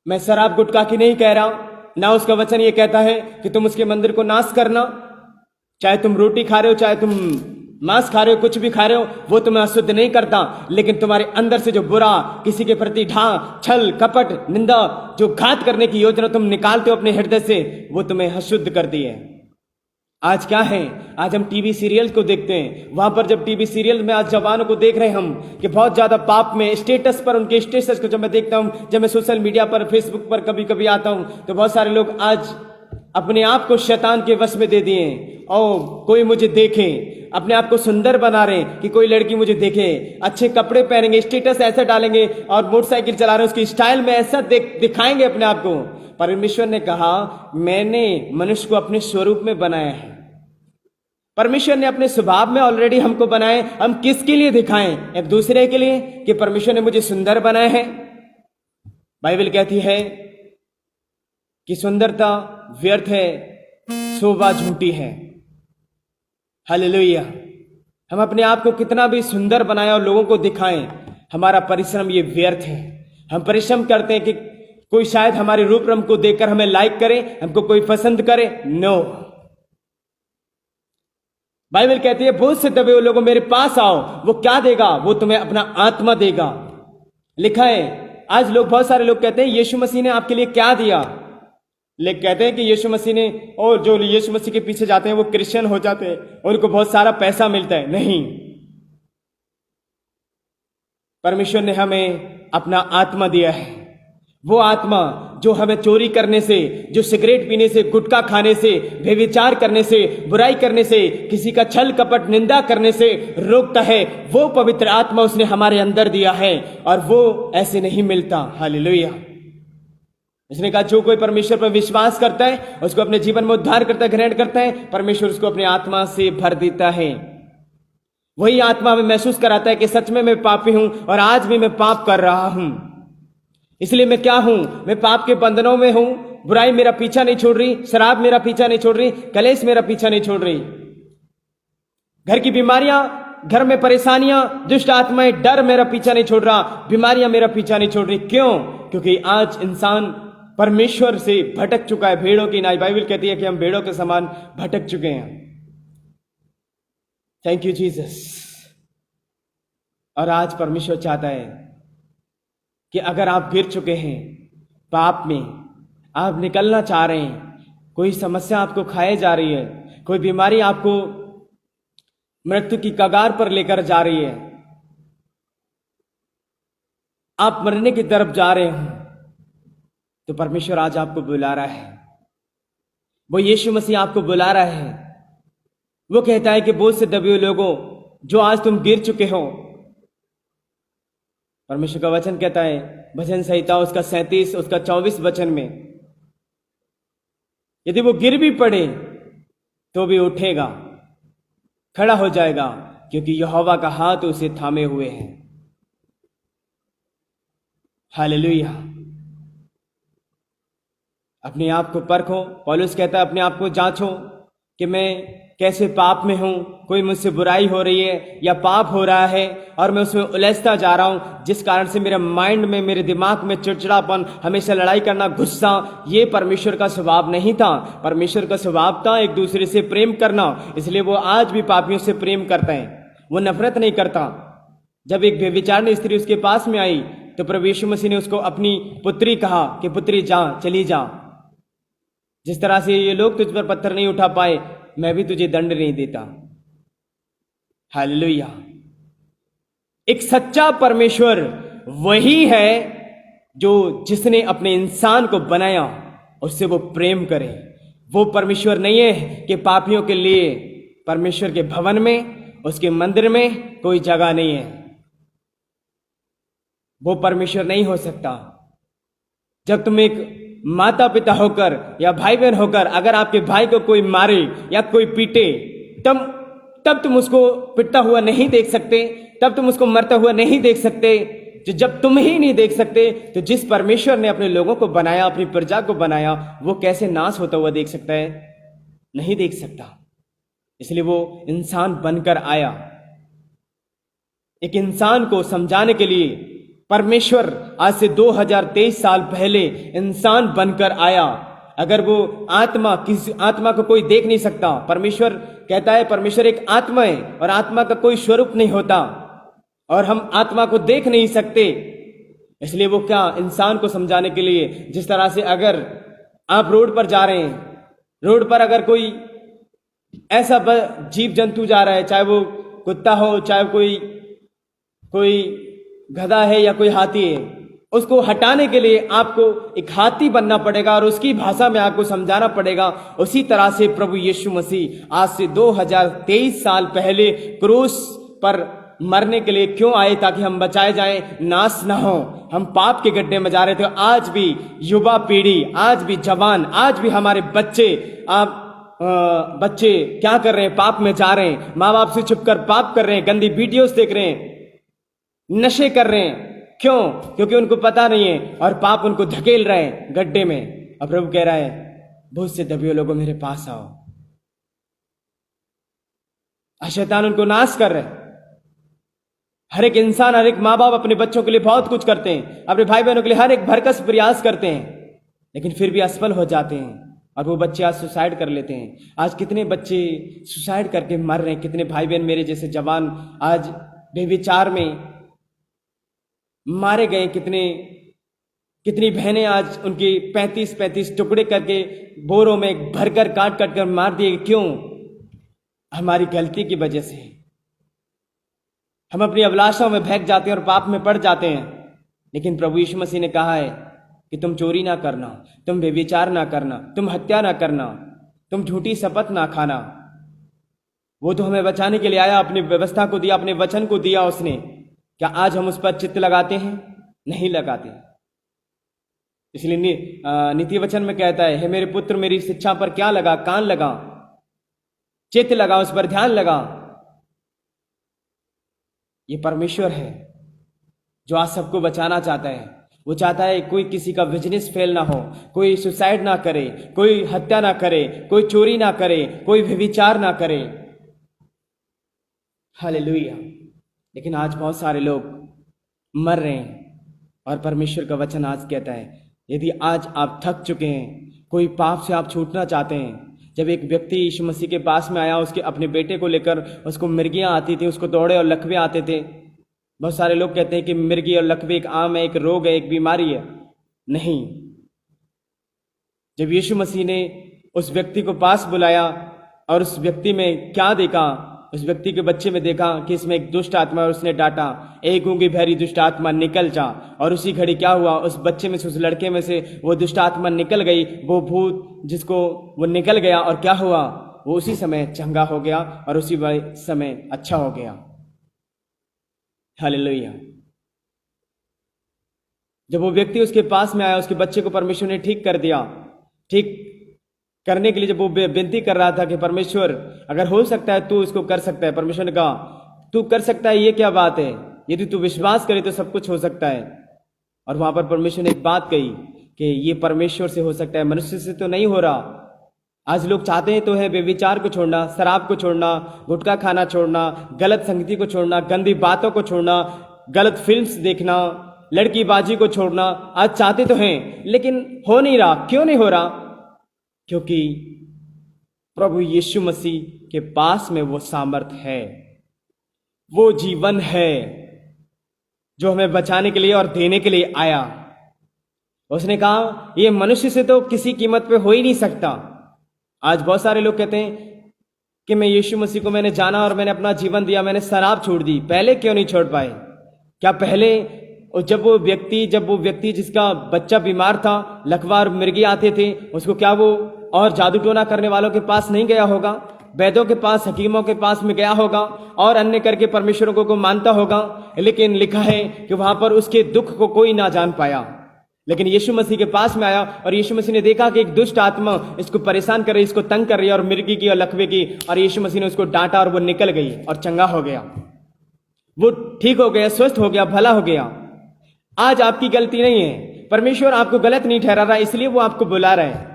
S1: मैं शराब गुटखा की नहीं कह रहा ना, उसका वचन ये कहता है कि तुम उसके मंदिर को नाश करना। चाहे तुम रोटी खा रहे हो, चाहे तुम मांस खा रहे हो, कुछ भी खा रहे हो, वो तुम्हें अशुद्ध नहीं करता। लेकिन तुम्हारे अंदर से जो बुरा, किसी के प्रति छल, कपट, निंदा, जो घात करने की योजना तुम निकालते हो अपने हृदय से, वो तुम्हें अशुद्ध कर दी है। आज क्या है, आज हम टीवी सीरियल को देखते हैं। वहां पर जब टीवी सीरियल में आज जवानों को देख रहे हैं हम कि बहुत ज्यादा पाप में स्टेटस पर, उनके स्टेटस को जब मैं देखता हूं, जब मैं सोशल मीडिया पर, फेसबुक पर कभी कभी आता हूं, तो बहुत सारे लोग आज अपने आप को शैतान के वश में दे दिए और कोई मुझे देखे, अपने आप को सुंदर बना रहे कि कोई लड़की मुझे देखे, अच्छे कपड़े पहनेंगे, स्टेटस ऐसा डालेंगे और मोटरसाइकिल चला रहे हैं उसकी स्टाइल में ऐसा दिखाएंगे अपने आप को। परमेश्वर ने कहा मैंने मनुष्य को अपने स्वरूप में बनाया है। परमेश्वर ने अपने स्वभाव में ऑलरेडी हमको बनाए, हम किसके लिए दिखाएं? एक दूसरे के लिए कि परमेश्वर ने मुझे सुंदर बनाया है। बाइबल कहती है कि सुंदरता व्यर्थ है, शोभा झूठी है। हालेलुया। हम अपने आप को कितना भी सुंदर बनाएं और लोगों को दिखाएं, हमारा परिश्रम ये व्यर्थ है। हम परिश्रम करते हैं कि कोई शायद हमारे रूप रंग को देखकर हमें लाइक करे, हमको कोई पसंद करे। नो, बाइबल कहती है बहुत से दबे हुए लोगों मेरे पास आओ। वो क्या देगा? वो तुम्हें अपना आत्मा देगा। लिखा है आज लोग, बहुत सारे लोग कहते हैं यीशु मसीह ने आपके लिए क्या दिया। लेकिन कहते हैं कि यीशु मसीह ने, और जो यीशु मसीह के पीछे जाते हैं वो क्रिश्चियन हो जाते हैं, उनको बहुत सारा पैसा मिलता है। नहीं, परमेश्वर ने हमें अपना आत्मा दिया है। वो आत्मा जो हमें चोरी करने से, जो सिगरेट पीने से, गुटखा खाने से, व्यभिचार करने से, बुराई करने से, किसी का छल कपट निंदा करने से रोकता है, वो पवित्र आत्मा उसने हमारे अंदर दिया है और वो ऐसे नहीं मिलता। हालेलुया। उसने कहा जो कोई परमेश्वर पर विश्वास करता है, उसको अपने जीवन में उद्धार करता है, ग्रहण करता है, परमेश्वर उसको अपनी आत्मा से भर देता है। वही आत्मा में महसूस कराता है कि सच में मैं पापी हूं और आज भी मैं पाप कर रहा हूं। इसलिए मैं क्या हूं? मैं पाप के बंधनों में हूं। बुराई मेरा पीछा नहीं छोड़ रही, शराब मेरा पीछा नहीं छोड़ रही, कलेश मेरा पीछा नहीं छोड़ रही, घर की बीमारियां, घर में परेशानियां, दुष्ट आत्माएं, डर मेरा पीछा नहीं छोड़ रहा, बीमारियां मेरा पीछा नहीं छोड़ रही। क्यों? क्योंकि आज इंसान परमेश्वर से भटक चुका है, भेड़ों की नाई। बाइबल कहती है कि हम भेड़ों के समान भटक चुके हैं। Thank you Jesus. और आज परमेश्वर चाहता है कि अगर आप गिर चुके हैं पाप में, आप निकलना चाह रहे हैं, कोई समस्या आपको खाए जा रही है, कोई बीमारी आपको मृत्यु की कगार पर लेकर जा रही है, आप मरने की तरफ जा रहे हो, तो परमेश्वर आज आपको बुला रहा है। वो यीशु मसीह आपको बुला रहा है। वो कहता है कि बहुत से दबे हुए लोगों, जो आज तुम गिर चुके हो, परमेश्वर का वचन कहता है भजन संहिता उसका 37 उसका 24 वचन में, यदि वो गिर भी पड़े तो भी उठेगा, खड़ा हो जाएगा, क्योंकि यहोवा का हाथ उसे थामे हुए है। हालेलुया। अपने आप को परखो। पौलुस कहता है अपने आप को जांचो कि मैं कैसे पाप में हूं, कोई मुझसे बुराई हो रही है या पाप हो रहा है और मैं उसमें उलझता जा रहा हूं, जिस कारण से मेरे माइंड में, मेरे दिमाग में चिड़चिड़ापन, हमेशा लड़ाई करना, गुस्सा, ये परमेश्वर का स्वभाव नहीं था। परमेश्वर का स्वभाव था एक दूसरे से प्रेम करना, इसलिए वो आज भी पापियों से प्रेम करता है, वो नफरत नहीं करता। जब एक व्यभिचारिणी स्त्री उसके पास में आई तो प्रभु यीशु मसीह ने उसको अपनी पुत्री कहा कि पुत्री जा, चली जा, जिस तरह से ये लोग तुझ पर पत्थर नहीं उठा पाए, मैं भी तुझे दंड नहीं देता। हालेलुया। एक सच्चा परमेश्वर वही है जो जिसने अपने इंसान को बनाया, उससे वो प्रेम करे। वो परमेश्वर नहीं है कि पापियों के लिए परमेश्वर के भवन में, उसके मंदिर में कोई जगह नहीं है। वो परमेश्वर नहीं हो सकता। जब तुम एक माता पिता होकर या भाई बहन होकर अगर आपके भाई को कोई मारे या कोई पीटे, तब तुम उसको पिटता हुआ नहीं देख सकते, तब तुम उसको मरता हुआ नहीं देख सकते। तो जब तुम ही नहीं देख सकते तो जिस परमेश्वर ने अपने लोगों को बनाया, अपनी प्रजा को बनाया, वो कैसे नाश होता हुआ देख सकता है? नहीं देख सकता। इसलिए वो इंसान बनकर आया। एक इंसान को समझाने के लिए परमेश्वर आज से 2023 साल पहले इंसान बनकर आया। अगर वो आत्मा, किसी आत्मा को कोई देख नहीं सकता। परमेश्वर कहता है परमेश्वर एक आत्मा है और आत्मा का कोई स्वरूप नहीं होता और हम आत्मा को देख नहीं सकते। इसलिए वो क्या, इंसान को समझाने के लिए, जिस तरह से अगर आप रोड पर जा रहे हैं, रोड पर अगर कोई ऐसा जीव जंतु जा रहा है, चाहे वो कुत्ता हो, चाहे कोई कोई गधा है या कोई हाथी है, उसको हटाने के लिए आपको एक हाथी बनना पड़ेगा और उसकी भाषा में आपको समझाना पड़ेगा। उसी तरह से प्रभु यीशु मसीह आज से 2023 साल पहले क्रूस पर मरने के लिए क्यों आए, ताकि हम बचाए जाएं, नाश ना हो। हम पाप के गड्ढे में जा रहे थे। आज भी युवा पीढ़ी, आज भी जवान, आज भी हमारे बच्चे, बच्चे क्या कर रहे हैं? पाप में जा रहे हैं, माँ बाप से छुपकर पाप कर रहे हैं, गंदी वीडियोस देख रहे हैं, नशे कर रहे हैं। क्यों? क्योंकि उनको पता नहीं है और पाप उनको धकेल रहे हैं गड्ढे में। अब प्रभु कह रहा है, बहुत से दबियो लोगों मेरे पास आओ। शैतान उनको नाश कर रहे हैं। हर एक इंसान, हर एक माँ बाप अपने बच्चों के लिए बहुत कुछ करते हैं, अपने भाई बहनों के लिए हर एक भरकस प्रयास करते हैं, लेकिन फिर भी असफल हो जाते हैं और वो बच्चे आज सुसाइड कर लेते हैं। आज कितने बच्चे सुसाइड करके मर रहे हैं, कितने भाई बहन मेरे जैसे जवान आज बेविचार में मारे गए, कितनी बहनें आज उनके 35-35 टुकड़े करके बोरों में भरकर काट काट कर मार दिए। क्यों? हमारी गलती की वजह से। हम अपनी अभिलाषाओं में बहक जाते हैं और पाप में पड़ जाते हैं। लेकिन प्रभु यीशु मसीह ने कहा है कि तुम चोरी ना करना, तुम व्यभिचार ना करना, तुम हत्या ना करना, तुम झूठी शपथ ना खाना। वो तो हमें बचाने के लिए आया, अपनी व्यवस्था को दिया, अपने वचन को दिया उसने। क्या आज हम उस पर चित्त लगाते हैं? नहीं लगाते। इसलिए नीति वचन में कहता है, हे मेरे पुत्र, मेरी शिक्षा पर क्या लगा? कान लगा, चित्त लगा, उस पर ध्यान लगा। ये परमेश्वर है जो आज सबको बचाना चाहता है। वो चाहता है कोई किसी का बिजनेस फेल ना हो, कोई सुसाइड ना करे, कोई हत्या ना करे, कोई चोरी ना करे, कोई व्यभिचार ना करे। हालेलुया। लेकिन आज बहुत सारे लोग मर रहे हैं और परमेश्वर का वचन आज कहता है, यदि आज आप थक चुके हैं, कोई पाप से आप छूटना चाहते हैं। जब एक व्यक्ति यीशु मसीह के पास में आया, उसके अपने बेटे को लेकर, उसको मिर्गियाँ आती थी, उसको दौड़े और लकवे आते थे। बहुत सारे लोग कहते हैं कि मिर्गी और लकवे एक आम है, एक रोग है, एक बीमारी है। नहीं। जब यीशु मसीह ने उस व्यक्ति को पास बुलाया और उस व्यक्ति में क्या देखा, उस व्यक्ति के बच्चे में देखा कि इसमें एक दुष्ट आत्मा है, और उसने डांटा, एक गूंगी बहरी दुष्ट आत्मा निकल जा। और उसी घड़ी क्या हुआ, उस बच्चे में से, उस लड़के में से वो दुष्ट आत्मा निकल गई, वो भूत जिसको वो निकल गया। और क्या हुआ, वो उसी समय चंगा हो गया और उसी समय अच्छा हो गया। हालेलुया। जब वो व्यक्ति उसके पास में आया, उसके बच्चे को परमेश्वर ने ठीक कर दिया। ठीक करने के लिए जब वो विनती कर रहा था कि परमेश्वर अगर हो सकता है तू इसको कर सकता है, परमेश्वर ने कहा तू कर सकता है, ये क्या बात है? यदि तू विश्वास करे तो सब कुछ हो सकता है। और वहां पर परमेश्वर ने एक बात कही कि ये परमेश्वर से हो सकता है, मनुष्य से तो नहीं हो रहा। आज लोग चाहते हैं तो है व्यभिचार को छोड़ना, शराब को छोड़ना, गुटखा खाना छोड़ना, गलत संगति को छोड़ना, गंदी बातों को छोड़ना, गलत फिल्म्स देखना, लड़कीबाजी को छोड़ना। आज चाहते तो हैं लेकिन हो नहीं रहा। क्यों नहीं हो रहा? क्योंकि प्रभु यीशु मसीह के पास में वो सामर्थ है, वो जीवन है जो हमें बचाने के लिए और देने के लिए आया। उसने कहा ये मनुष्य से तो किसी कीमत पे हो ही नहीं सकता। आज बहुत सारे लोग कहते हैं कि मैं यीशु मसीह को मैंने जाना और मैंने अपना जीवन दिया, मैंने शराब छोड़ दी। पहले क्यों नहीं छोड़ पाए? क्या पहले जब वो व्यक्ति जिसका बच्चा बीमार था, लकवा और मिर्गी आते थे, उसको क्या वो और जादू टोना करने वालों के पास नहीं गया होगा? वैद्यों के पास, हकीमों के पास में गया होगा और अन्य करके परमेश्वरों को मानता होगा। लेकिन लिखा है कि वहां पर उसके दुख को कोई ना जान पाया। लेकिन यीशु मसीह के पास में आया और यीशु मसीह ने देखा कि एक दुष्ट आत्मा इसको परेशान कर रही, इसको तंग कर रही है, और मिर्गी की और लकवे की, और यीशु मसीह ने उसको डांटा और वो निकल गई और चंगा हो गया, वो ठीक हो गया, स्वस्थ हो गया, भला हो गया। आज आपकी गलती नहीं है, परमेश्वर आपको गलत नहीं ठहरा रहा, इसलिए वो आपको बुला रहा है।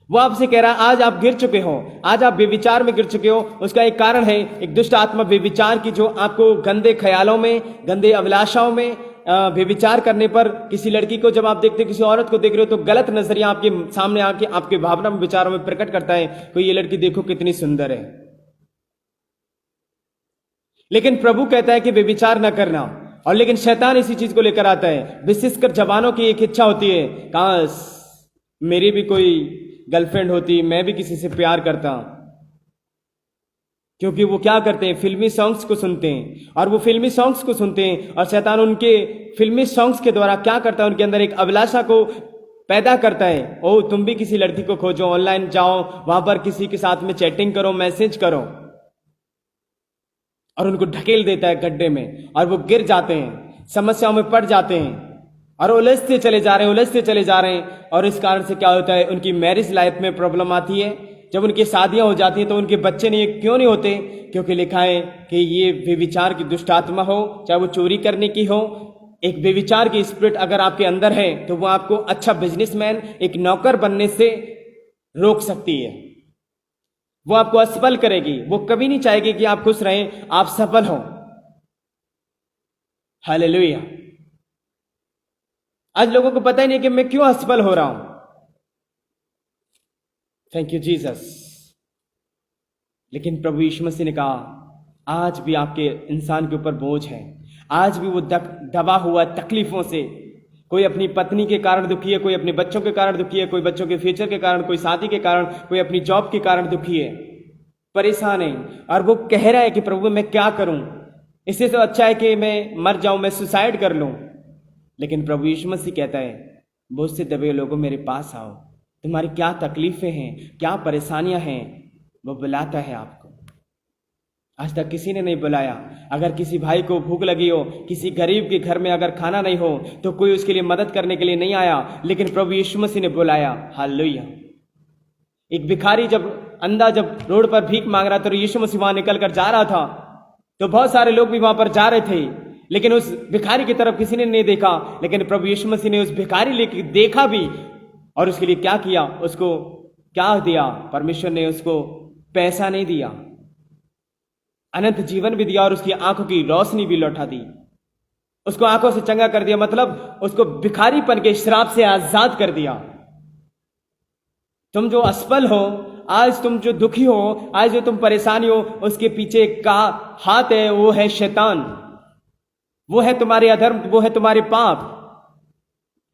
S1: वो आपसे कह रहा है आज आप गिर चुके हो, आज आप बेविचार में गिर चुके हो। उसका एक कारण है, एक दुष्ट आत्मा बेविचार की, जो आपको गंदे ख्यालों में, गंदे अभिलाषाओं में बेविचार करने पर, किसी लड़की को जब आप देखते हो, किसी औरत को देख रहे हो, तो गलत नजरिया आपके सामने आके आपके भावना में, विचारों में प्रकट करता है कि ये लड़की देखो कितनी सुंदर है। लेकिन प्रभु कहता है कि बेविचार न करना। और लेकिन शैतान इसी चीज को लेकर आता है। विशेषकर जवानों की एक इच्छा होती है, काश मेरी भी कोई गर्लफ्रेंड होती, मैं भी किसी से प्यार करता। क्योंकि वो क्या करते हैं, फिल्मी सॉन्ग्स को सुनते हैं, और वो फिल्मी सॉन्ग्स को सुनते हैं और शैतान उनके फिल्मी सॉन्ग्स के द्वारा क्या करता है, उनके अंदर एक अभिलाषा को पैदा करता है। ओ तुम भी किसी लड़की को खोजो, ऑनलाइन जाओ, वहां पर किसी के साथ में चैटिंग करो, मैसेज करो, और उनको ढकेल देता है गड्ढे में, और वो गिर जाते हैं, समस्याओं में पड़ जाते हैं और उलझते चले जा रहे हैं, उलझते चले जा रहे हैं। और इस कारण से क्या होता है, उनकी मैरिज लाइफ में प्रॉब्लम आती है। जब उनकी शादियां हो जाती हैं तो उनके बच्चे नहीं, क्यों नहीं होते? क्योंकि लिखा है कि ये व्यभिचार की दुष्ट आत्मा हो, चाहे वो चोरी करने की हो, एक व्यभिचार की स्पिरिट अगर आपके अंदर है तो वो आपको अच्छा बिजनेसमैन, एक नौकर बनने से रोक सकती है। वो आपको असफल करेगी, वो कभी नहीं चाहेगी कि आप खुश रहें, आप सफल हो। हालेलुया। आज लोगों को पता ही नहीं कि मैं क्यों असफल हो रहा हूं। Thank you Jesus. लेकिन प्रभु यीशु मसीह ने कहा आज भी आपके इंसान के ऊपर बोझ है, आज भी वो दबा हुआ तकलीफों से। कोई अपनी पत्नी के कारण दुखी है, कोई अपने बच्चों के कारण दुखी है, कोई बच्चों के फ्यूचर के कारण, कोई शादी के कारण, कोई अपनी जॉब के कारण दुखी है, परेशान है, और वो कह रहा है कि प्रभु मैं क्या करूं, इससे तो अच्छा है कि मैं मर जाऊं, मैं सुसाइड कर लूं। लेकिन प्रभु यीशु मसीह कहता है बोझ से दबे लोगों मेरे पास आओ, तुम्हारी क्या तकलीफें हैं, क्या परेशानियां हैं, वो बुलाता है आपको। आज तक किसी ने नहीं बुलाया। अगर किसी भाई को भूख लगी हो, किसी गरीब के घर में अगर खाना नहीं हो, तो कोई उसके लिए मदद करने के लिए नहीं आया, लेकिन प्रभु यीशु मसीह ने बुलाया। हालेलुया। एक भिखारी जब रोड पर भीख मांग रहा था, तो यीशु मसीह वहां निकल कर जा रहा था, तो बहुत सारे लोग भी वहां पर जा रहे थे, लेकिन उस भिखारी की तरफ किसी ने नहीं देखा। लेकिन प्रभु यीशु मसीह ने उस भिखारी लेके देखा भी, और उसके लिए क्या किया, उसको क्या दिया? परमेश्वर ने उसको पैसा नहीं दिया, अनंत जीवन भी दिया, और उसकी आंखों की रोशनी भी लौटा दी, उसको आंखों से चंगा कर दिया, मतलब उसको भिखारीपन के श्राप से आजाद कर दिया। तुम जो असफल हो, आज तुम जो दुखी हो, आज जो तुम परेशानी हो, उसके पीछे का हाथ है, वो है शैतान, वो है तुम्हारे अधर्म, वो है तुम्हारे पाप।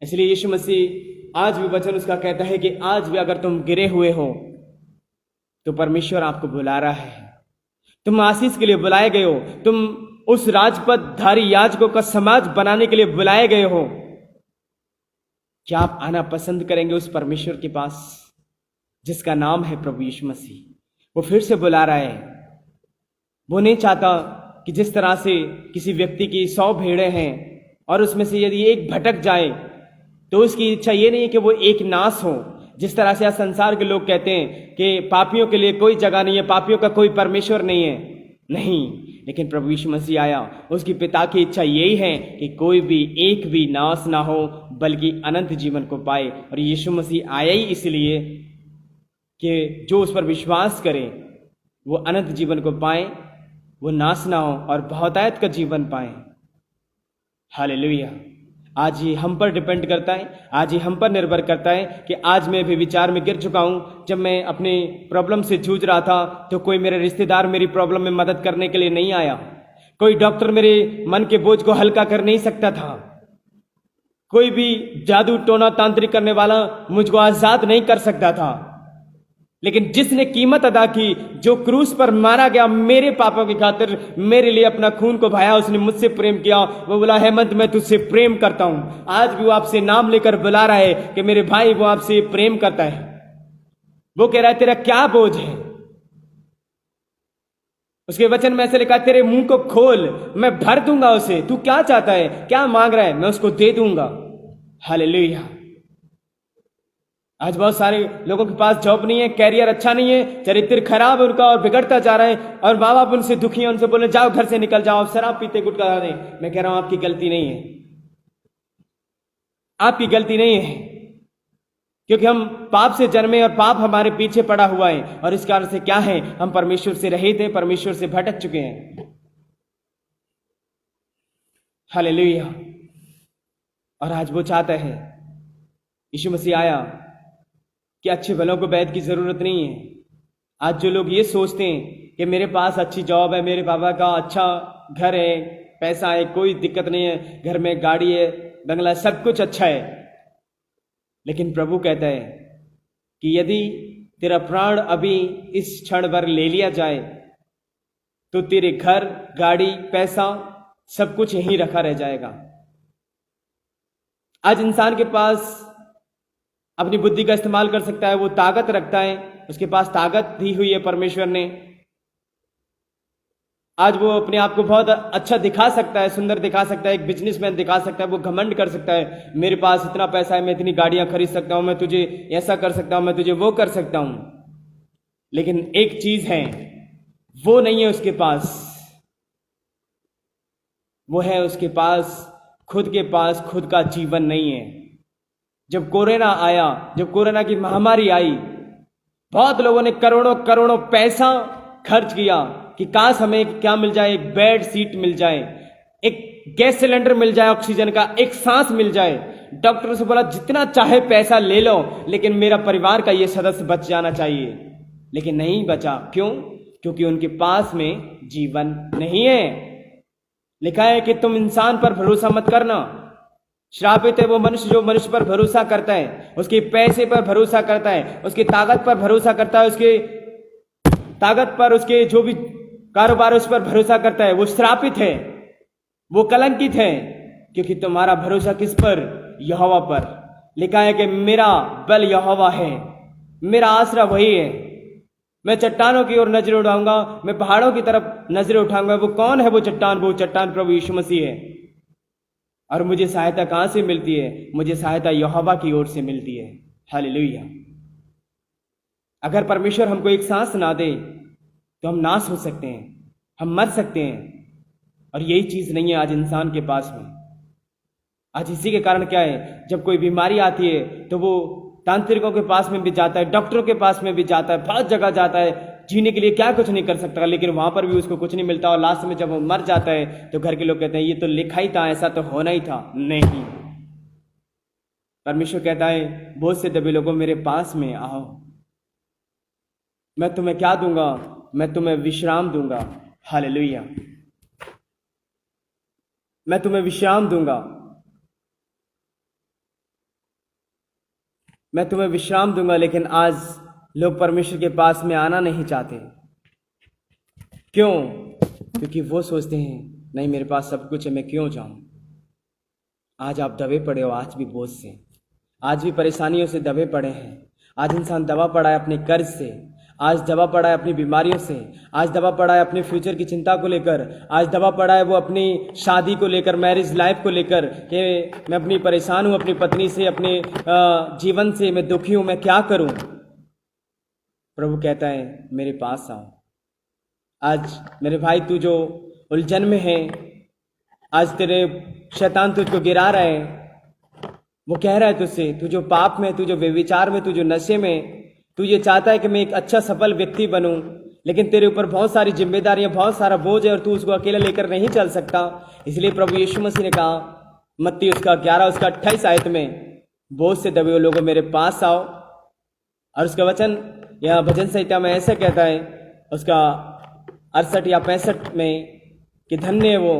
S1: इसलिए यीशु मसीह आज भी वचन उसका कहता है कि आज भी अगर तुम गिरे हुए हो तो परमेश्वर आपको बुला रहा है। तुम आशीष के लिए बुलाए गए हो, तुम उस राजपदधारी याजकों का समाज बनाने के लिए बुलाए गए हो। क्या आप आना पसंद करेंगे उस परमेश्वर के पास जिसका नाम है प्रभु यीशु मसीह? वो फिर से बुला रहा है। वो नहीं चाहता कि जिस तरह से किसी व्यक्ति की 100 भेड़ें हैं और उसमें से यदि एक भटक जाए तो उसकी इच्छा ये नहीं है कि वो एक नाश हो। जिस तरह से आज संसार के लोग कहते हैं कि पापियों के लिए कोई जगह नहीं है, पापियों का कोई परमेश्वर नहीं है, नहीं। लेकिन प्रभु यीशु मसीह आया, उसकी पिता की इच्छा यही है कि कोई भी एक भी नाश ना हो बल्कि अनंत जीवन को पाए। और यीशु मसीह आया ही इसलिए कि जो उस पर विश्वास करे वो अनंत जीवन को पाए, वो नाश ना हो और बहुतायत का जीवन पाए। हालेलुया। आज ही हम पर डिपेंड करता है, आज ही हम पर निर्भर करता है कि आज मैं भी विचार में गिर चुका हूं। जब मैं अपने प्रॉब्लम से जूझ रहा था तो कोई मेरे रिश्तेदार मेरी प्रॉब्लम में मदद करने के लिए नहीं आया, कोई डॉक्टर मेरे मन के बोझ को हल्का कर नहीं सकता था, कोई भी जादू टोना तांत्रिक करने वाला मुझको आजाद नहीं कर सकता था। लेकिन जिसने कीमत अदा की, जो क्रूस पर मारा गया मेरे पापों की खातिर, मेरे लिए अपना खून को बहाया, उसने मुझसे प्रेम किया। वो बोला हेमंत मैं तुझसे प्रेम करता हूं। आज भी वो आपसे नाम लेकर बुला रहा है कि मेरे भाई वो आपसे प्रेम करता है। वो कह रहा है तेरा क्या बोझ है? उसके वचन में ऐसे लिखा तेरे मुंह को खोल, मैं भर दूंगा उसे। तू क्या चाहता है, क्या मांग रहा है, मैं उसको दे दूंगा। हालेलुया। आज बहुत सारे लोगों के पास जॉब नहीं है, कैरियर अच्छा नहीं है, चरित्र खराब है उनका और बिगड़ता जा रहा है, और माँ बाप उनसे दुखी है, उनसे बोले जाओ घर से निकल जाओ, शराब पीते गुटखा खा रहे। मैं कह रहा हूं आपकी गलती नहीं है, आपकी गलती नहीं है, क्योंकि हम पाप से जन्मे और पाप हमारे पीछे पड़ा हुआ है। और इस कारण से क्या है, हम परमेश्वर से रहित हैं, परमेश्वर से भटक चुके हैं। हालेलुया। और आज वो चाहता है, यीशु मसीह आया कि अच्छे भलों को बैद की जरूरत नहीं है। आज जो लोग ये सोचते हैं कि मेरे पास अच्छी जॉब है, मेरे बाबा का अच्छा घर है, पैसा है, कोई दिक्कत नहीं है, घर में गाड़ी है, बंगला, सब कुछ अच्छा है, लेकिन प्रभु कहता है कि यदि तेरा प्राण अभी इस क्षण भर ले लिया जाए तो तेरे घर, गाड़ी, पैसा सब कुछ यहीं रखा रह जाएगा। आज इंसान के पास अपनी बुद्धि का इस्तेमाल कर सकता है, वो ताकत रखता है, उसके पास ताकत दी हुई है परमेश्वर ने। आज वो अपने आप को बहुत अच्छा दिखा सकता है, सुंदर दिखा सकता है, एक बिजनेसमैन दिखा सकता है, वो घमंड कर सकता है, मेरे पास इतना पैसा है, मैं इतनी गाड़ियां खरीद सकता हूं, मैं तुझे ऐसा कर सकता हूं, मैं तुझे वो कर सकता हूं। लेकिन एक चीज है, वो नहीं है उसके पास, वो है उसके पास खुद का जीवन नहीं है। जब कोरोना आया, जब कोरोना की महामारी आई, बहुत लोगों ने करोड़ों करोड़ों पैसा खर्च किया कि काश हमें क्या मिल जाए, एक बेड सीट मिल जाए, एक गैस सिलेंडर मिल जाए, ऑक्सीजन का एक सांस मिल जाए। डॉक्टर से बोला जितना चाहे पैसा ले लो, लेकिन मेरा परिवार का ये सदस्य बच जाना चाहिए। लेकिन नहीं बचा। क्यों? क्योंकि उनके पास में जीवन नहीं है। लिखा है कि तुम इंसान पर भरोसा मत करना, श्रापित है वो मनुष्य जो मनुष्य पर भरोसा करता है, उसके पैसे पर भरोसा करता है, उसकी ताकत पर भरोसा करता है, उसके ताकत पर, उसके जो भी कारोबार उस पर भरोसा करता है, वो श्रापित है, वो कलंकित है। क्योंकि तुम्हारा भरोसा किस पर? यहोवा पर। लिखा है कि मेरा बल यहोवा है, मेरा आसरा वही है। मैं चट्टानों की ओर नजर उठाऊंगा, मैं पहाड़ों की तरफ नजर उठाऊंगा। वो कौन है वो चट्टान? वो चट्टान प्रभु यीशु मसीह है। और मुझे सहायता कहां से मिलती है? मुझे सहायता यहोवा की ओर से मिलती है। हालेलुया। अगर परमेश्वर हमको एक सांस ना दे तो हम नाश हो सकते हैं, हम मर सकते हैं। और यही चीज नहीं है आज इंसान के पास में। आज इसी के कारण क्या है, जब कोई बीमारी आती है तो वो तांत्रिकों के पास में भी जाता है, डॉक्टरों के पास में भी जाता है, बहुत जगह जाता है, जीने के लिए क्या कुछ नहीं कर सकता, लेकिन वहां पर भी उसको कुछ नहीं मिलता। और लास्ट में जब वो मर जाता है तो घर के लोग कहते हैं ये तो लिखा ही था, ऐसा तो होना ही था। नहीं, परमेश्वर कहता है बोझ से दबे लोगों मेरे पास में आओ, मैं तुम्हें क्या दूंगा? मैं तुम्हें विश्राम दूंगा। हालेलुया। मैं तुम्हें विश्राम दूंगा, मैं तुम्हें विश्राम दूंगा। लेकिन आज लोग परमेश्वर के पास में आना नहीं चाहते। क्यों? क्योंकि वो सोचते हैं नहीं मेरे पास सब कुछ है, मैं क्यों जाऊं। आज आप दबे पड़े हो, आज भी बोझ से, आज भी परेशानियों से दबे पड़े हैं। आज इंसान दबा पड़ा है अपने कर्ज से, आज दबा पड़ा है अपनी बीमारियों से, आज दबा पड़ा है अपने फ्यूचर की चिंता को लेकर, आज दबा पड़ा है वो अपनी शादी को लेकर, मैरिज लाइफ को लेकर कि मैं अपनी परेशान हूं अपनी पत्नी से, अपने जीवन से मैं दुखी हूं, मैं क्या करूं। प्रभु कहता है मेरे पास आओ। आज मेरे भाई तू जो उलझन में है, आज तेरे शैतान तुझको गिरा रहा है, वो कह रहा है तुझसे, तू जो पाप में, तू जो व्यभिचार में, तू जो नशे में, तू ये चाहता है कि मैं एक अच्छा सफल व्यक्ति बनूं, लेकिन तेरे ऊपर बहुत सारी जिम्मेदारियां, बहुत सारा बोझ है और तू उसको अकेला लेकर नहीं चल सकता। इसलिए प्रभु यीशु मसीह ने कहा मत्ती उसका 11 उसका 28 आयत में, बोझ से दबे हुए लोगों मेरे पास आओ। और उसका वचन या भजन संहिता में ऐसा कहता है, उसका 68 या 65 में, कि धन्य है वो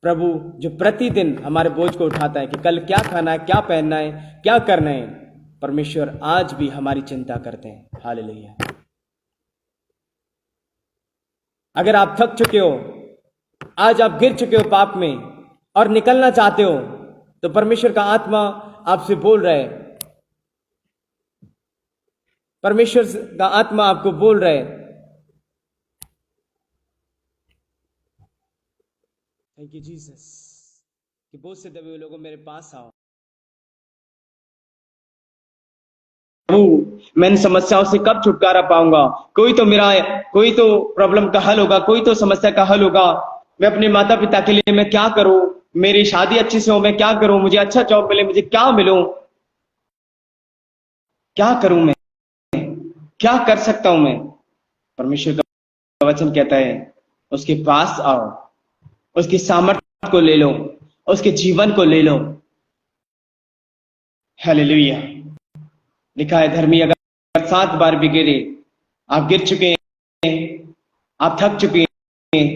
S1: प्रभु जो प्रतिदिन हमारे बोझ को उठाता है, कि कल क्या खाना है, क्या पहनना है, क्या करना है। परमेश्वर आज भी हमारी चिंता करते हैं। हालेलुया। अगर आप थक चुके हो, आज आप गिर चुके हो पाप में और निकलना चाहते हो, तो परमेश्वर का आत्मा आपसे बोल रहा है, परमेश्वर का आत्मा आपको बोल रहा है, थैंक यू जीसस, कि बोझ से दबे हुए लोगों मेरे पास आओ। मैं इन समस्याओं से कब छुटकारा पाऊंगा? कोई तो प्रॉब्लम का हल होगा, कोई तो समस्या का हल होगा। मैं अपने माता पिता के लिए मैं क्या करूं? मेरी शादी अच्छी से हो, मैं क्या करूं? मुझे अच्छा जॉब मिले, मुझे क्या मिलूं? क्या करूं मैं? क्या कर सकता हूं मैं? परमेश्वर का वचन कहता है उसके पास आओ, उसकी सामर्थ्य को ले लो, उसके जीवन को ले लो। हालेलुया। लिखा है धर्मी अगर 7 बार भी गिरे, आप गिर चुके हैं, आप थक चुके हैं।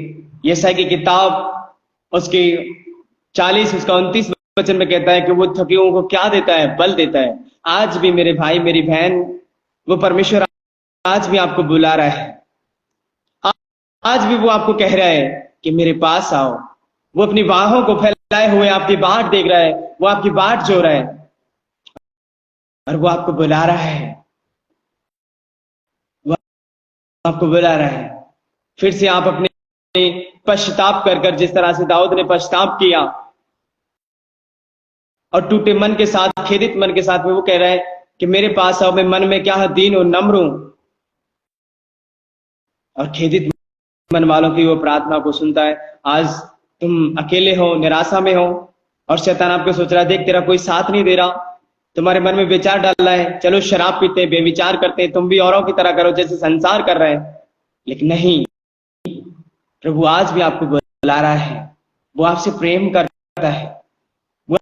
S1: यशायाह की किताब उसके 40 उसका 29 वचन में कहता है कि वो थके हुओं को क्या देता है? बल देता है। आज भी मेरे भाई मेरी बहन, वो परमेश्वर आज भी आपको बुला रहा है। आज भी वो आपको कह रहा है कि मेरे पास आओ। वो अपनी बाहों को फैलाए हुए आपकी बाट देख रहा है, वो आपकी बाट जो रहा है और वो आपको बुला रहा है, वो आपको बुला रहा है। फिर से आप अपने पश्चाताप कर कर, जिस तरह से दाऊद ने पश्चाताप किया और टूटे मन के साथ, खेदित मन के साथ में वो कह रहा है कि मेरे पास आओ, मैं मन में क्या दीन और नम्र हूं। और खेदित मन वालों की वो प्रार्थना को सुनता है। आज तुम अकेले हो, निराशा में हो और शैतान आपको सोच रहा है, देख तेरा कोई साथ नहीं दे रहा, तुम्हारे मन में विचार डाल रहा है, चलो शराब पीते हैं, बेविचार करते हैं, तुम भी औरों की तरह करो जैसे संसार कर रहा है। लेकिन नहीं, प्रभु आज भी आपको बुला रहा है, वो आपसे प्रेम करता है, वो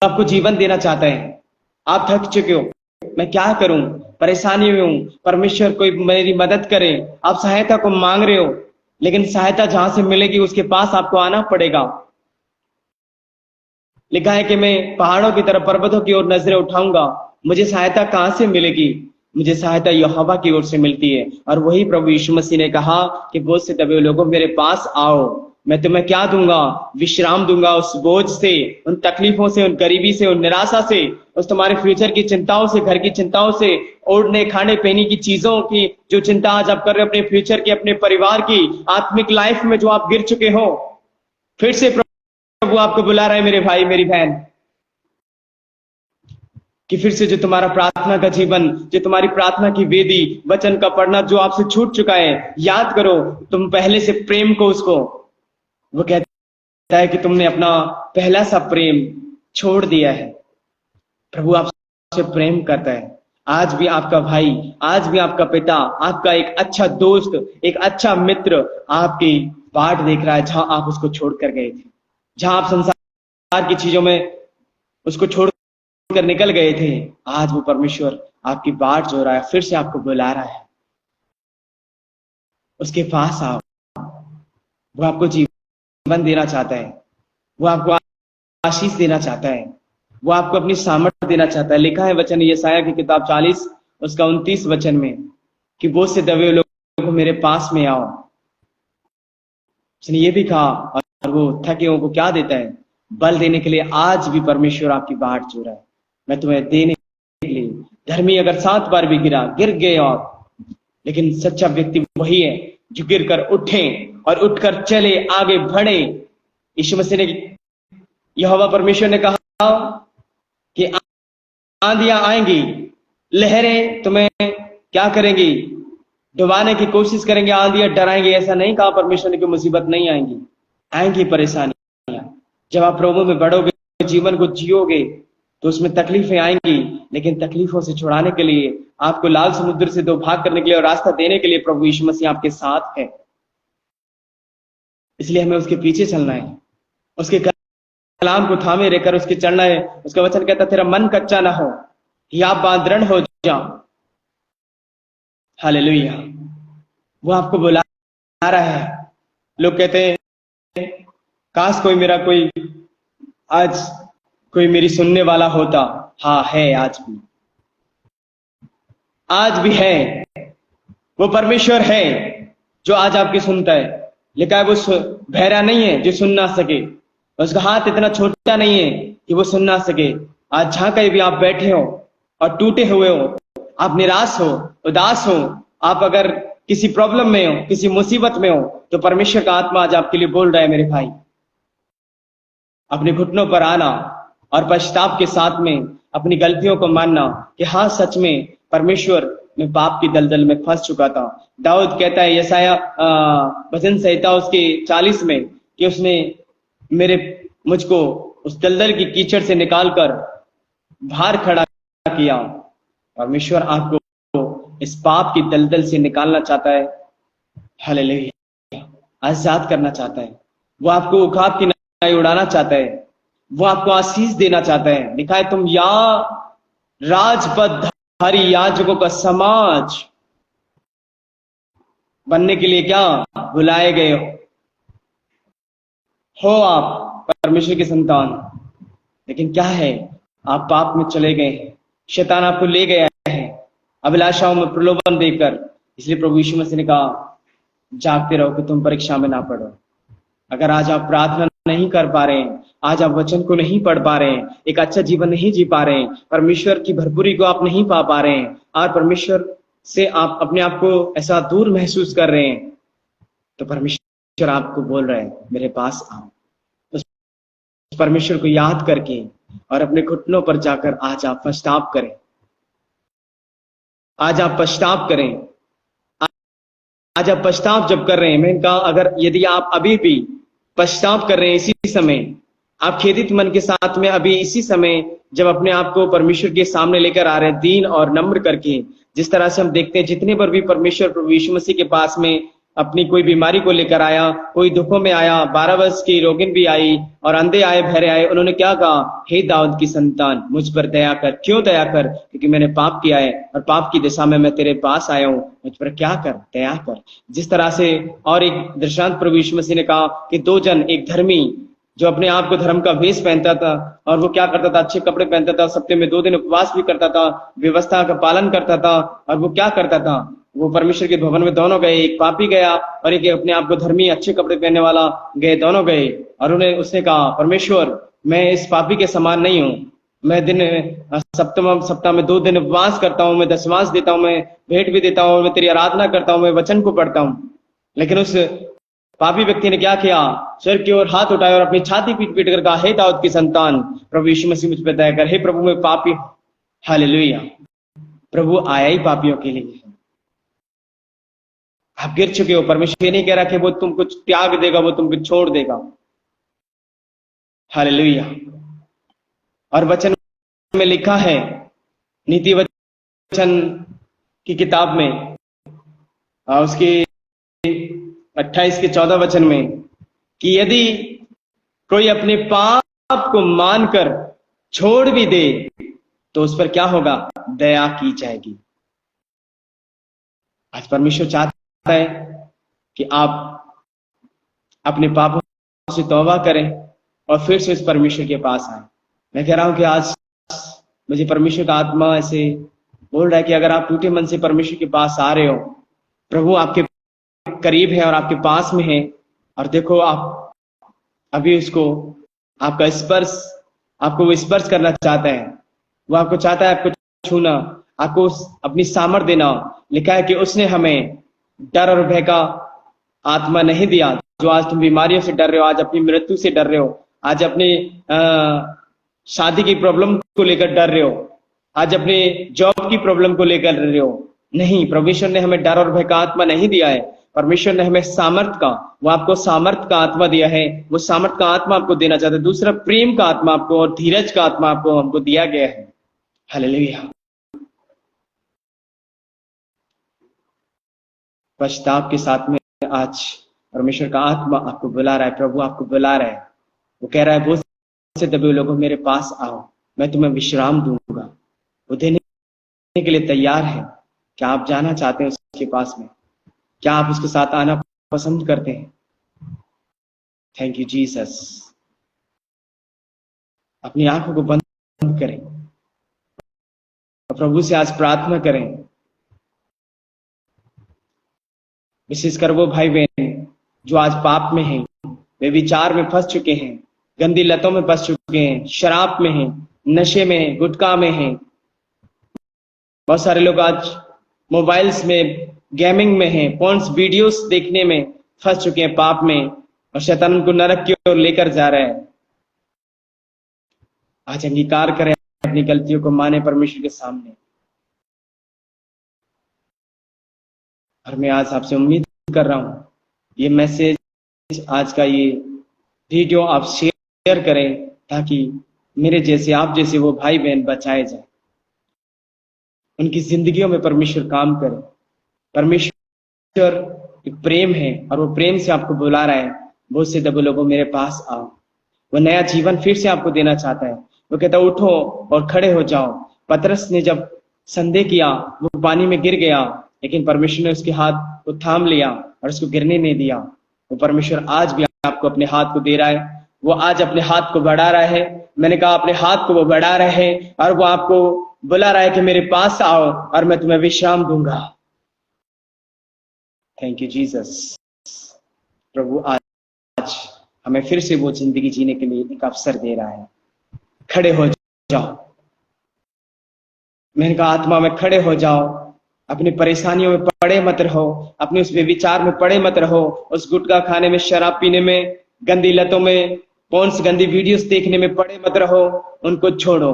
S1: आपको जीवन देना चाहता है। आप थक चुके हो, मैं क्या करूं, परेशानी में हूं, परमेश्वर कोई मेरी मदद करे, आप सहायता को मांग रहे हो। लेकिन सहायता जहां से मिलेगी उसके पास आपको आना पड़ेगा। लिखा है कि मैं पहाड़ों की तरफ, पर्वतों की ओर नजरें उठाऊंगा, मुझे सहायता कहां से मिलेगी? मुझे सहायता यहोवा की ओर से मिलती है। और वही प्रभु यीशु मसीह ने कहा कि बोझ से दबे हुए लोगों मेरे पास आओ, मैं तुम्हें क्या दूंगा? विश्राम दूंगा उस बोझ से, उन तकलीफों से, उन गरीबी से, उन निराशा से, उस तुम्हारे फ्यूचर की चिंताओं से, घर की चिंताओं से, ओढ़ने खाने पीने की चीजों की जो चिंता आज आप कर रहे हो, अपने फ्यूचर की, अपने परिवार की, आत्मिक लाइफ में जो आप गिर चुके हो। फिर से प्रभु आपको बुला रहा है मेरे भाई मेरी बहन, कि फिर से जो तुम्हारा प्रार्थना का जीवन, जो तुम्हारी प्रार्थना की वेदी, वचन का पढ़ना जो आपसे छूट चुका है, याद करो तुम पहले से प्रेम को उसको। वो कहता है कि तुमने अपना पहला सा प्रेम छोड़ दिया है। प्रभु आपसे प्रेम करता है। आज भी आपका भाई, आज भी आपका पिता, आपका एक अच्छा दोस्त, एक अच्छा मित्र आपकी बाट देख रहा है, जहां आप उसको छोड़कर गए थे, जहां आप संसार की चीजों में उसको छोड़ कर निकल गए थे। आज वो परमेश्वर आपकी बाट जो रहा है, फिर से आपको बुला रहा है, उसके पास आओ। वो आपको जीवन देना चाहता है, वो आपको आशीष देना चाहता है, वो आपको अपनी सामर्थ्य देना चाहता है। लिखा है वचन यशायाह की किताब 40 उसका 29 वचन में कि बोझ से दबे हुए लोगों मेरे पास में आओ। उसने ये भी कहा, और वो थके हुओं को क्या देता है? बल देने के लिए। आज भी परमेश्वर आपकी बाट जो रहा है, मैं तुम्हें देने के लिए। धर्मी अगर 7 बार भी गिर गए, और लेकिन सच्चा व्यक्ति वही है जो गिर कर उठे और उठकर चले, आगे बढ़े। यीशु मसीह ने, यहोवा परमेश्वर ने कहा कि आंधियां आएंगी, लहरें तुम्हें क्या करेंगी? डुबाने की कोशिश करेंगे, आंधियां डराएंगे। ऐसा नहीं कहा परमेश्वर ने कि मुसीबत नहीं आएंगी, आएंगी परेशानियां। जब आप प्रभु में बढ़ोगे, जीवन को जियोगे, तो उसमें तकलीफें आएंगी। लेकिन तकलीफों से छुड़ाने के लिए, आपको लाल समुद्र से दो भाग करने के लिए और रास्ता देने के लिए प्रभु यीशु मसीह आपके साथ है। इसलिए हमें उसके पीछे चलना है, उसके कलाम को थामे रहकर उसके चलना है। उसका वचन कहता, तेरा मन कच्चा ना हो या बांद्रण हो जाओ। हालेलुया। वो आपको बुला रहा है। लोग कहते हैं, काश कोई मेरा कोई आज कोई मेरी सुनने वाला होता। हाँ है, आज भी है। वो परमेश्वर है जो आज आपकी सुनता है। लिखा है वो बहरा नहीं है जो सुन ना सके, उसका हाथ इतना छोटा नहीं है कि वो सुन ना सके। आज जहां कहीं भी आप बैठे हो और टूटे हुए हो, आप निराश हो, उदास हो, आप अगर किसी प्रॉब्लम में हो, किसी मुसीबत में हो, तो परमेश्वर का आत्मा आज आपके लिए बोल रहा है, मेरे भाई, अपने घुटनों पर आना और पश्चाताप के साथ में अपनी गलतियों को मानना कि हाँ, सच में परमेश्वर, मैं पाप की दलदल में फंस चुका था। दाऊद कहता है यशायाह भजन संहिता उसके 40 में कि उसने मुझको उस दलदल की कीचड़ से निकालकर बाहर खड़ा किया। परमेश्वर आपको इस पाप की दलदल से निकालना चाहता है। हालेलुया। आजाद करना चाहता है। वो आपको उखाब की नाई उड़ाना चाहता है। वो आपको आशीष देना चाहता है। लिखा है, तुम या राजपदधारी याजकों का समाज बनने के लिए क्या बुलाए गए हो आप परमेश्वर की संतान। लेकिन क्या है, आप पाप में चले गए हैं, शैतान आपको ले गया है अभिलाषाओं में प्रलोभन देकर। इसलिए प्रभु यीशु मसीह ने कहा
S2: जागते रहो कि तुम परीक्षा में ना पड़ो। अगर आज आप प्रार्थना नहीं कर पा रहे हैं, आज आप वचन को नहीं पढ़ पा रहे हैं, एक अच्छा जीवन नहीं जी पा रहे हैं, परमेश्वर की भरपूरी को आप नहीं पा पा रहे हैं, और परमेश्वर से आप अपने आप को ऐसा दूर महसूस कर रहे हैं, तो परमेश्वर आपको बोल रहे हैं मेरे पास आओ। उस परमेश्वर को याद करके और अपने घुटनों पर जाकर आज आप पछताव करें। आज आप पछताव करें। आज आप पछताव जब कर रहे हैं, मैंने कहा अगर यदि आप अभी भी पछताव कर रहे हैं इसी समय, आप खेदित मन के साथ में अभी इसी समय जब अपने आप को परमेश्वर के सामने लेकर आ रहे हैं दीन और नम्र करके, जिस तरह से हम देखते हैं जितने पर भी परमेश्वर प्रभु यीशु मसीह के पास में अपनी कोई बीमारी को लेकर आया, कोई दुखों में आया, 12 वर्ष की रोगिन भी आई और अंधे आए, बहरे आए, उन्होंने क्या कहा, हे दाऊद की संतान मुझ पर दया कर। क्यों दया कर? क्योंकि मैंने पाप किया है और पाप की दिशा में मैं तेरे पास आया हूं, मुझ पर क्या कर, दया कर। जिस तरह से और एक दृष्टांत प्रभु यीशु मसीह ने कहा कि दो जन, एक धर्मी जो अपने आप को धर्म का वेश पहनता था और वो क्या करता था, अच्छे कपड़े पहनता था, सप्ताह में 2 दिन उपवास भी करता था, व्यवस्था का पालन करता था, और वो क्या करता था, वो परमेश्वर के भवन में दोनों गए, एक पापी गया और एक अपने आप को धर्मी अच्छे कपड़े पहनने वाला गए, दोनों गए। और उन्हें उसने कहा परमेश्वर मैं इस पापी के समान नहीं हूं, मैं सप्ताह में 2 दिन उपवास करता हूं, मैं दशमांश देता हूं, मैं भेंट भी देता हूं, मैं तेरी आराधना करता हूं, मैं वचन को पढ़ता हूं। लेकिन उस पापी व्यक्ति ने क्या किया, स्वर्ग की ओर हाथ उठाया और अपनी छाती पीट पीट कर कहा, हे दाऊद की संतान प्रभु यीशु मसीह मुझ पर दया कर। हे प्रभु मैं पापी। हालेलुया। प्रभु आया ही पापियों के लिए। आप गिर चुके हो, परमेश्वर ये नहीं कह रहा कि वो तुमको त्याग देगा, वो तुमको छोड़ देगा। हालेलुया। और वचन में लिखा है, नीति वचन की किताब में उसके 28 के 14 वचन में, कि यदि कोई अपने पाप को मानकर छोड़ भी दे तो उस पर क्या होगा, दया की जाएगी। आज परमेश्वर चाहता है कि आप अपने पापों से तौबा करें और फिर से इस परमेश्वर के पास आए। मैं कह रहा हूं कि आज मुझे परमेश्वर का आत्मा ऐसे बोल रहा है कि अगर आप टूटे मन से परमेश्वर के पास आ रहे हो, प्रभु आपके करीब है और आपके पास में है, और देखो आप अभी उसको, आपका स्पर्श, आपको वो स्पर्श करना चाहता है, वो आपको चाहता है आपको छूना, आपको अपनी सामर्थ देना। लिखा है कि उसने हमें डर और भय का आत्मा नहीं दिया। जो आज तुम बीमारियों से डर रहे हो, आज अपनी मृत्यु से डर रहे हो, आज अपने शादी की प्रॉब्लम को लेकर डर रहे हो, आज अपने जॉब की प्रॉब्लम को लेकर डर रहे हो, नहीं, परमेश्वर ने हमें डर और भय का आत्मा नहीं दिया है। परमेश्वर ने हमें सामर्थ का, वो आपको सामर्थ का आत्मा दिया है, वो सामर्थ का आत्मा आपको देना चाहता है। दूसरा प्रेम का आत्मा आपको और धीरज का आत्मा आपको हमको दिया गया है। हालेलुया। पश्चाताप के साथ में आज परमेश्वर का आत्मा आपको बुला रहा है, प्रभु आपको बुला रहा है। वो कह रहा है, वो से दबे लोगों मेरे पास आओ, मैं तुम्हें विश्राम दूंगा। वो देने के लिए तैयार है। क्या आप जाना चाहते हैं उसके पास में? क्या आप उसके साथ आना पसंद करते हैं? Thank you Jesus. अपनी आंखों को बंद करें और प्रभु से आज प्रार्थना करें। विशेषकर वो भाई बहन जो आज पाप में हैं, वे विचार में फंस चुके हैं, गंदी लतों में फंस चुके हैं, शराब में हैं, नशे में हैं, गुटखा में हैं। बहुत सारे लोग आज मोबाइल्स में, गेमिंग में हैं, पॉर्न्स वीडियोस देखने में फंस चुके हैं, पाप में, और शैतान उनको नरक की ओर लेकर जा रहा है। आज अंगीकार करें, अपनी गलतियों को माने परमेश्वर के सामने। और मैं आज आपसे उम्मीद कर रहा हूं ये मैसेज, आज का ये वीडियो आप शेयर करें, ताकि मेरे जैसे, आप जैसे वो भाई बहन बचाए जाए, उनकी जिंदगियों में परमेश्वर काम करे। परमेश्वर एक प्रेम है और वो प्रेम से आपको बुला रहा है, बहुत से दबे लोगों मेरे पास आओ। वो नया जीवन फिर से आपको देना चाहता है। वो कहता है उठो और खड़े हो जाओ। पतरस ने जब संदेह किया, वो पानी में गिर गया, लेकिन परमेश्वर ने उसके हाथ को थाम लिया और उसको गिरने नहीं दिया। वो परमेश्वर आज भी आपको अपने हाथ को दे रहा है। वो आज अपने हाथ को बढ़ा रहा है। मैंने कहा अपने हाथ को वो बढ़ा रहा है और वो आपको बुला रहा है कि मेरे पास आओ और मैं तुम्हें विश्राम दूंगा। Thank you Jesus. प्रभु आज हमें फिर से वो जिंदगी जीने के लिए एक अवसर दे रहा है। खड़े हो जाओ, मैंने कहा आत्मा में खड़े हो जाओ, अपनी परेशानियों में पड़े मत रहो, अपने उस विचार में पड़े मत रहो, उस गुटखा खाने में, शराब पीने में, गंदी लतों में, कौन सी गंदी वीडियोस देखने में पड़े मत रहो, उनको छोड़ो।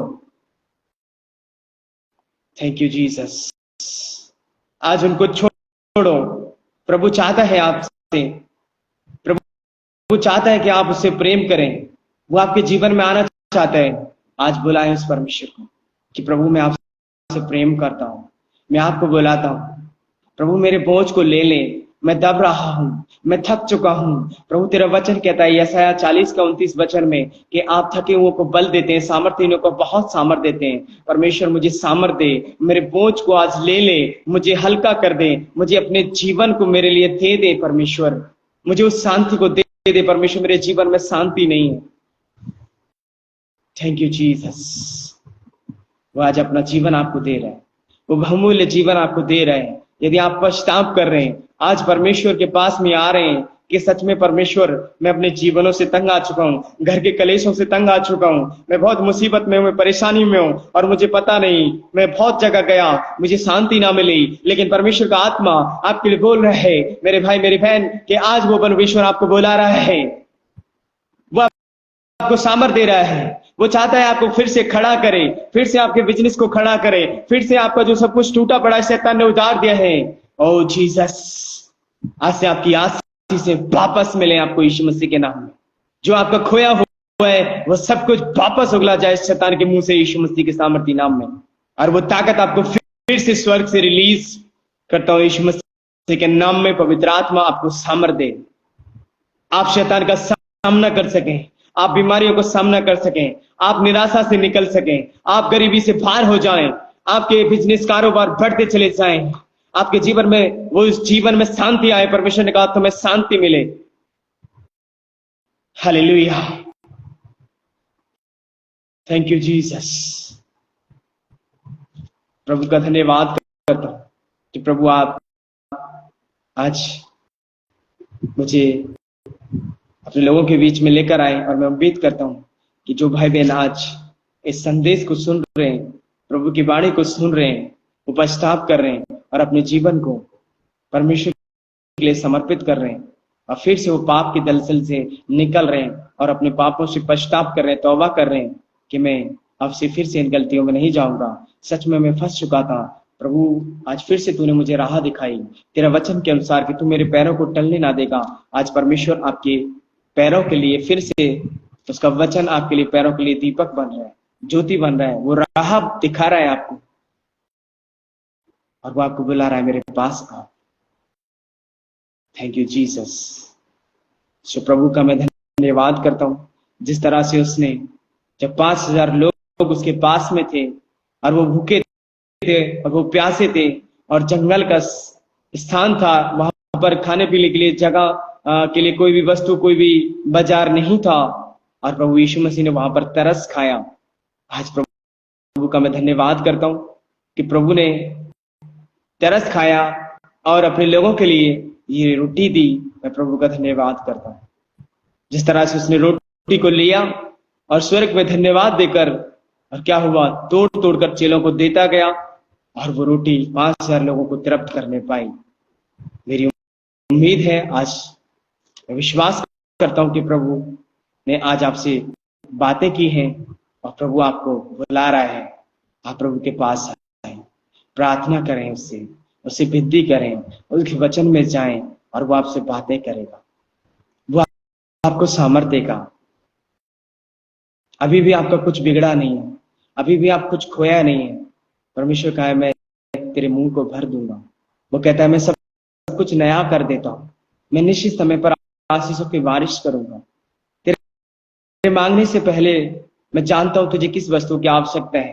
S2: Thank you Jesus. आज उनको छोड़ो। प्रभु चाहता है आपसे, प्रभु चाहता है कि आप उससे प्रेम करें, वो आपके जीवन में आना चाहता है। आज बुलाएं उस परमेश्वर को कि प्रभु मैं आपसे प्रेम करता हूं, मैं आपको बुलाता हूं, प्रभु मेरे बोझ को ले ले, मैं दब रहा हूं, मैं थक चुका हूं। प्रभु तेरा वचन कहता है यशायाह 40 का 29 वचन में कि आप थके हुओं को बल देते हैं, सामर्थहीनों को बहुत सामर्थ देते हैं। परमेश्वर मुझे सामर्थ दे, मेरे बोझ को आज ले ले, मुझे हल्का कर दे, मुझे अपने जीवन को मेरे लिए दे दे परमेश्वर, मुझे उस शांति को दे दे परमेश्वर, मेरे जीवन में शांति नहीं है। Thank you Jesus. वो आज अपना जीवन आपको दे रहा है, वो बहुमूल्य जीवन आपको दे रहे हैं। यदि आप पश्चाताप कर रहे हैं, आज परमेश्वर के पास में आ रहे हैं कि सच में परमेश्वर मैं अपने जीवनों से तंग आ चुका हूं, घर के कलेशों से तंग आ चुका हूं, मैं बहुत मुसीबत में हूं, मैं परेशानी में हूं और मुझे पता नहीं, मैं बहुत जगह गया, मुझे शांति ना मिली, लेकिन परमेश्वर का आत्मा आपके लिए बोल रहा है मेरे भाई मेरी बहन कि आज वो परमेश्वर आपको बुला रहा है, वो आपको सामर्थ दे रहा है, वो चाहता है आपको फिर से खड़ा करे, फिर से आपके बिजनेस को खड़ा करे, फिर से आपका जो सब कुछ टूटा पड़ा है शैतान ने उतार दिया है। ओ जीसस, आज से आपकी आशीष से वापस मिले आपको यीशु मसीह के नाम में। जो आपका खोया हुआ है वो सब कुछ वापस उगला जाए शैतान के मुंह से यीशु मसीह के सामर्थी नाम में। और वो ताकत आपको फिर से स्वर्ग से रिलीज करता हूं यीशु मसीह के नाम में। पवित्र आत्मा आपको सामर्थ्य दे, आप शैतान का सामना कर सकें, आप बीमारियों को सामना कर सकें, आप निराशा से निकल सकें, आप गरीबी से बाहर हो जाएं, आपके बिजनेस कारोबार बढ़ते चले जाएं, आपके जीवन में वो इस जीवन में शांति आए। परमेश्वर ने कहा तुम्हें शांति मिले। Hallelujah, thank you Jesus. प्रभु का धन्यवाद करता हूं कि प्रभु आप आज मुझे अपने लोगों के बीच में लेकर आए, और मैं उम्मीद करता हूं कि जो भाई बहन आज इस संदेश को सुन रहे हैं, प्रभु की वाणी को सुन रहे हैं, वो पश्चाताप कर रहे हैं और अपने जीवन को परमेश्वर के लिए समर्पित कर रहे हैं, और फिर से वो पाप के दलदल से निकल रहे हैं और अपने पापों से पश्चाताप कर रहे हैं, तौबा कर रहे हैं कि मैं अब से फिर से इन गलतियों में नहीं जाऊंगा, सच में मैं फंस चुका था। प्रभु आज फिर से तूने मुझे राह दिखाई तेरा वचन के अनुसार कि तू मेरे पैरों को टलने ना देगा। आज परमेश्वर आपके पैरों के लिए फिर से उसका वचन आपके लिए पैरों के लिए दीपक बन रहा है, ज्योति बन रहा है, वो राह दिखा रहा है आपको, और वो आपको बुला रहा है मेरे पास आओ। Thank you Jesus. सो प्रभु का मैं धन्यवाद करता हूं, जिस तरह से उसने जब 5000 लोग उसके पास में थे और वो भूखे थे और वो प्यासे थे और जंगल का स्थान था, वहां पर खाने पीने के लिए जगह के लिए कोई भी वस्तु, कोई भी बाजार नहीं था, और प्रभु यीशु मसीह ने वहां पर तरस खाया। आज प्रभु का मैं धन्यवाद करता हूं कि प्रभु ने तरस खाया और अपने लोगों के लिए ये रोटी दी। मैं प्रभु का धन्यवाद करता हूं, जिस तरह से उसने रोटी को लिया और स्वर्ग में धन्यवाद देकर, और क्या हुआ, तोड़ तोड़कर चेलों को देता गया, और वो रोटी 5000 लोगों को तृप्त करने पाई। मेरी उम्मीद है, आज मैं विश्वास करता हूं कि प्रभु ने आज आपसे बातें की हैं और प्रभु आपको बुला रहा है। आप प्रभु के पास आए, प्रार्थना करें, उससे विनती करें, उसके वचन में जाएं और वो आपसे बातें करेगा, वो आपको सामर्थ्य देगा। अभी भी आपका कुछ बिगड़ा नहीं है, अभी भी आप कुछ खोया नहीं है। परमेश्वर कहा है मैं तेरे मुंह को भर दूंगा। वो कहता है मैं सब कुछ नया कर देता हूं, मैं निश्चित समय पर आशीषों की बारिश करूंगा। तेरे मांगने से पहले मैं जानता हूं तुझे किस वस्तु की आवश्यकता है।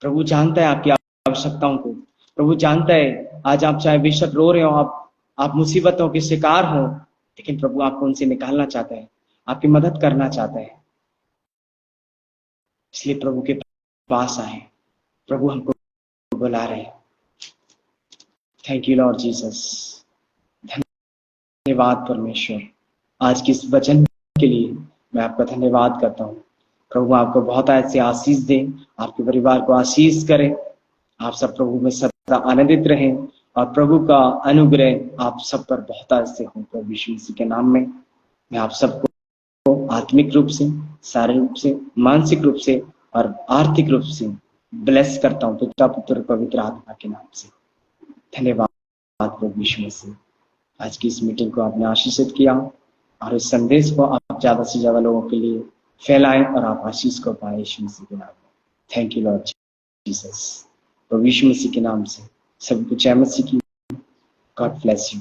S2: प्रभु जानता है आपकी आवश्यकताओं को। प्रभु जानता है आज आप चाहे बेशक रो रहे हो, आप मुसीबतों के शिकार हो, लेकिन प्रभु आपको उनसे निकालना चाहता है, आपकी मदद करना चाहता है। इसलिए प्रभु के पास आए, प्रभु हमको बुला रहे हैं। Thank you Lord Jesus. धन्यवाद परमेश्वर, आज की इस वचन के लिए मैं आपका धन्यवाद करता हूँ। प्रभु आपको बहुत ऐसे आशीष दे, आपके परिवार को आशीष करे, आप सब प्रभु में सदा आनंदित रहें और प्रभु का अनुग्रह आप सब पर बहुत ऐसे हो। प्रभु यीशु मसीह के नाम में मैं आप सबको आत्मिक रूप से, शारीरिक रूप से, मानसिक रूप से और आर्थिक रूप से ब्लेस करता हूँ पिता पुत्र पवित्र आत्मा के नाम से। धन्यवाद प्रभु यीशु मसीह, आज की इस मीटिंग को आपने आशीषित किया और इस संदेश को आप ज्यादा से ज्यादा लोगों के लिए फैलाएं और आप आशीष को पाए यीशु मसीह के नाम में। Thank you Lord Jesus. प्रभु यीशु मसीह के नाम से सभी को जय मसीह की। God bless you.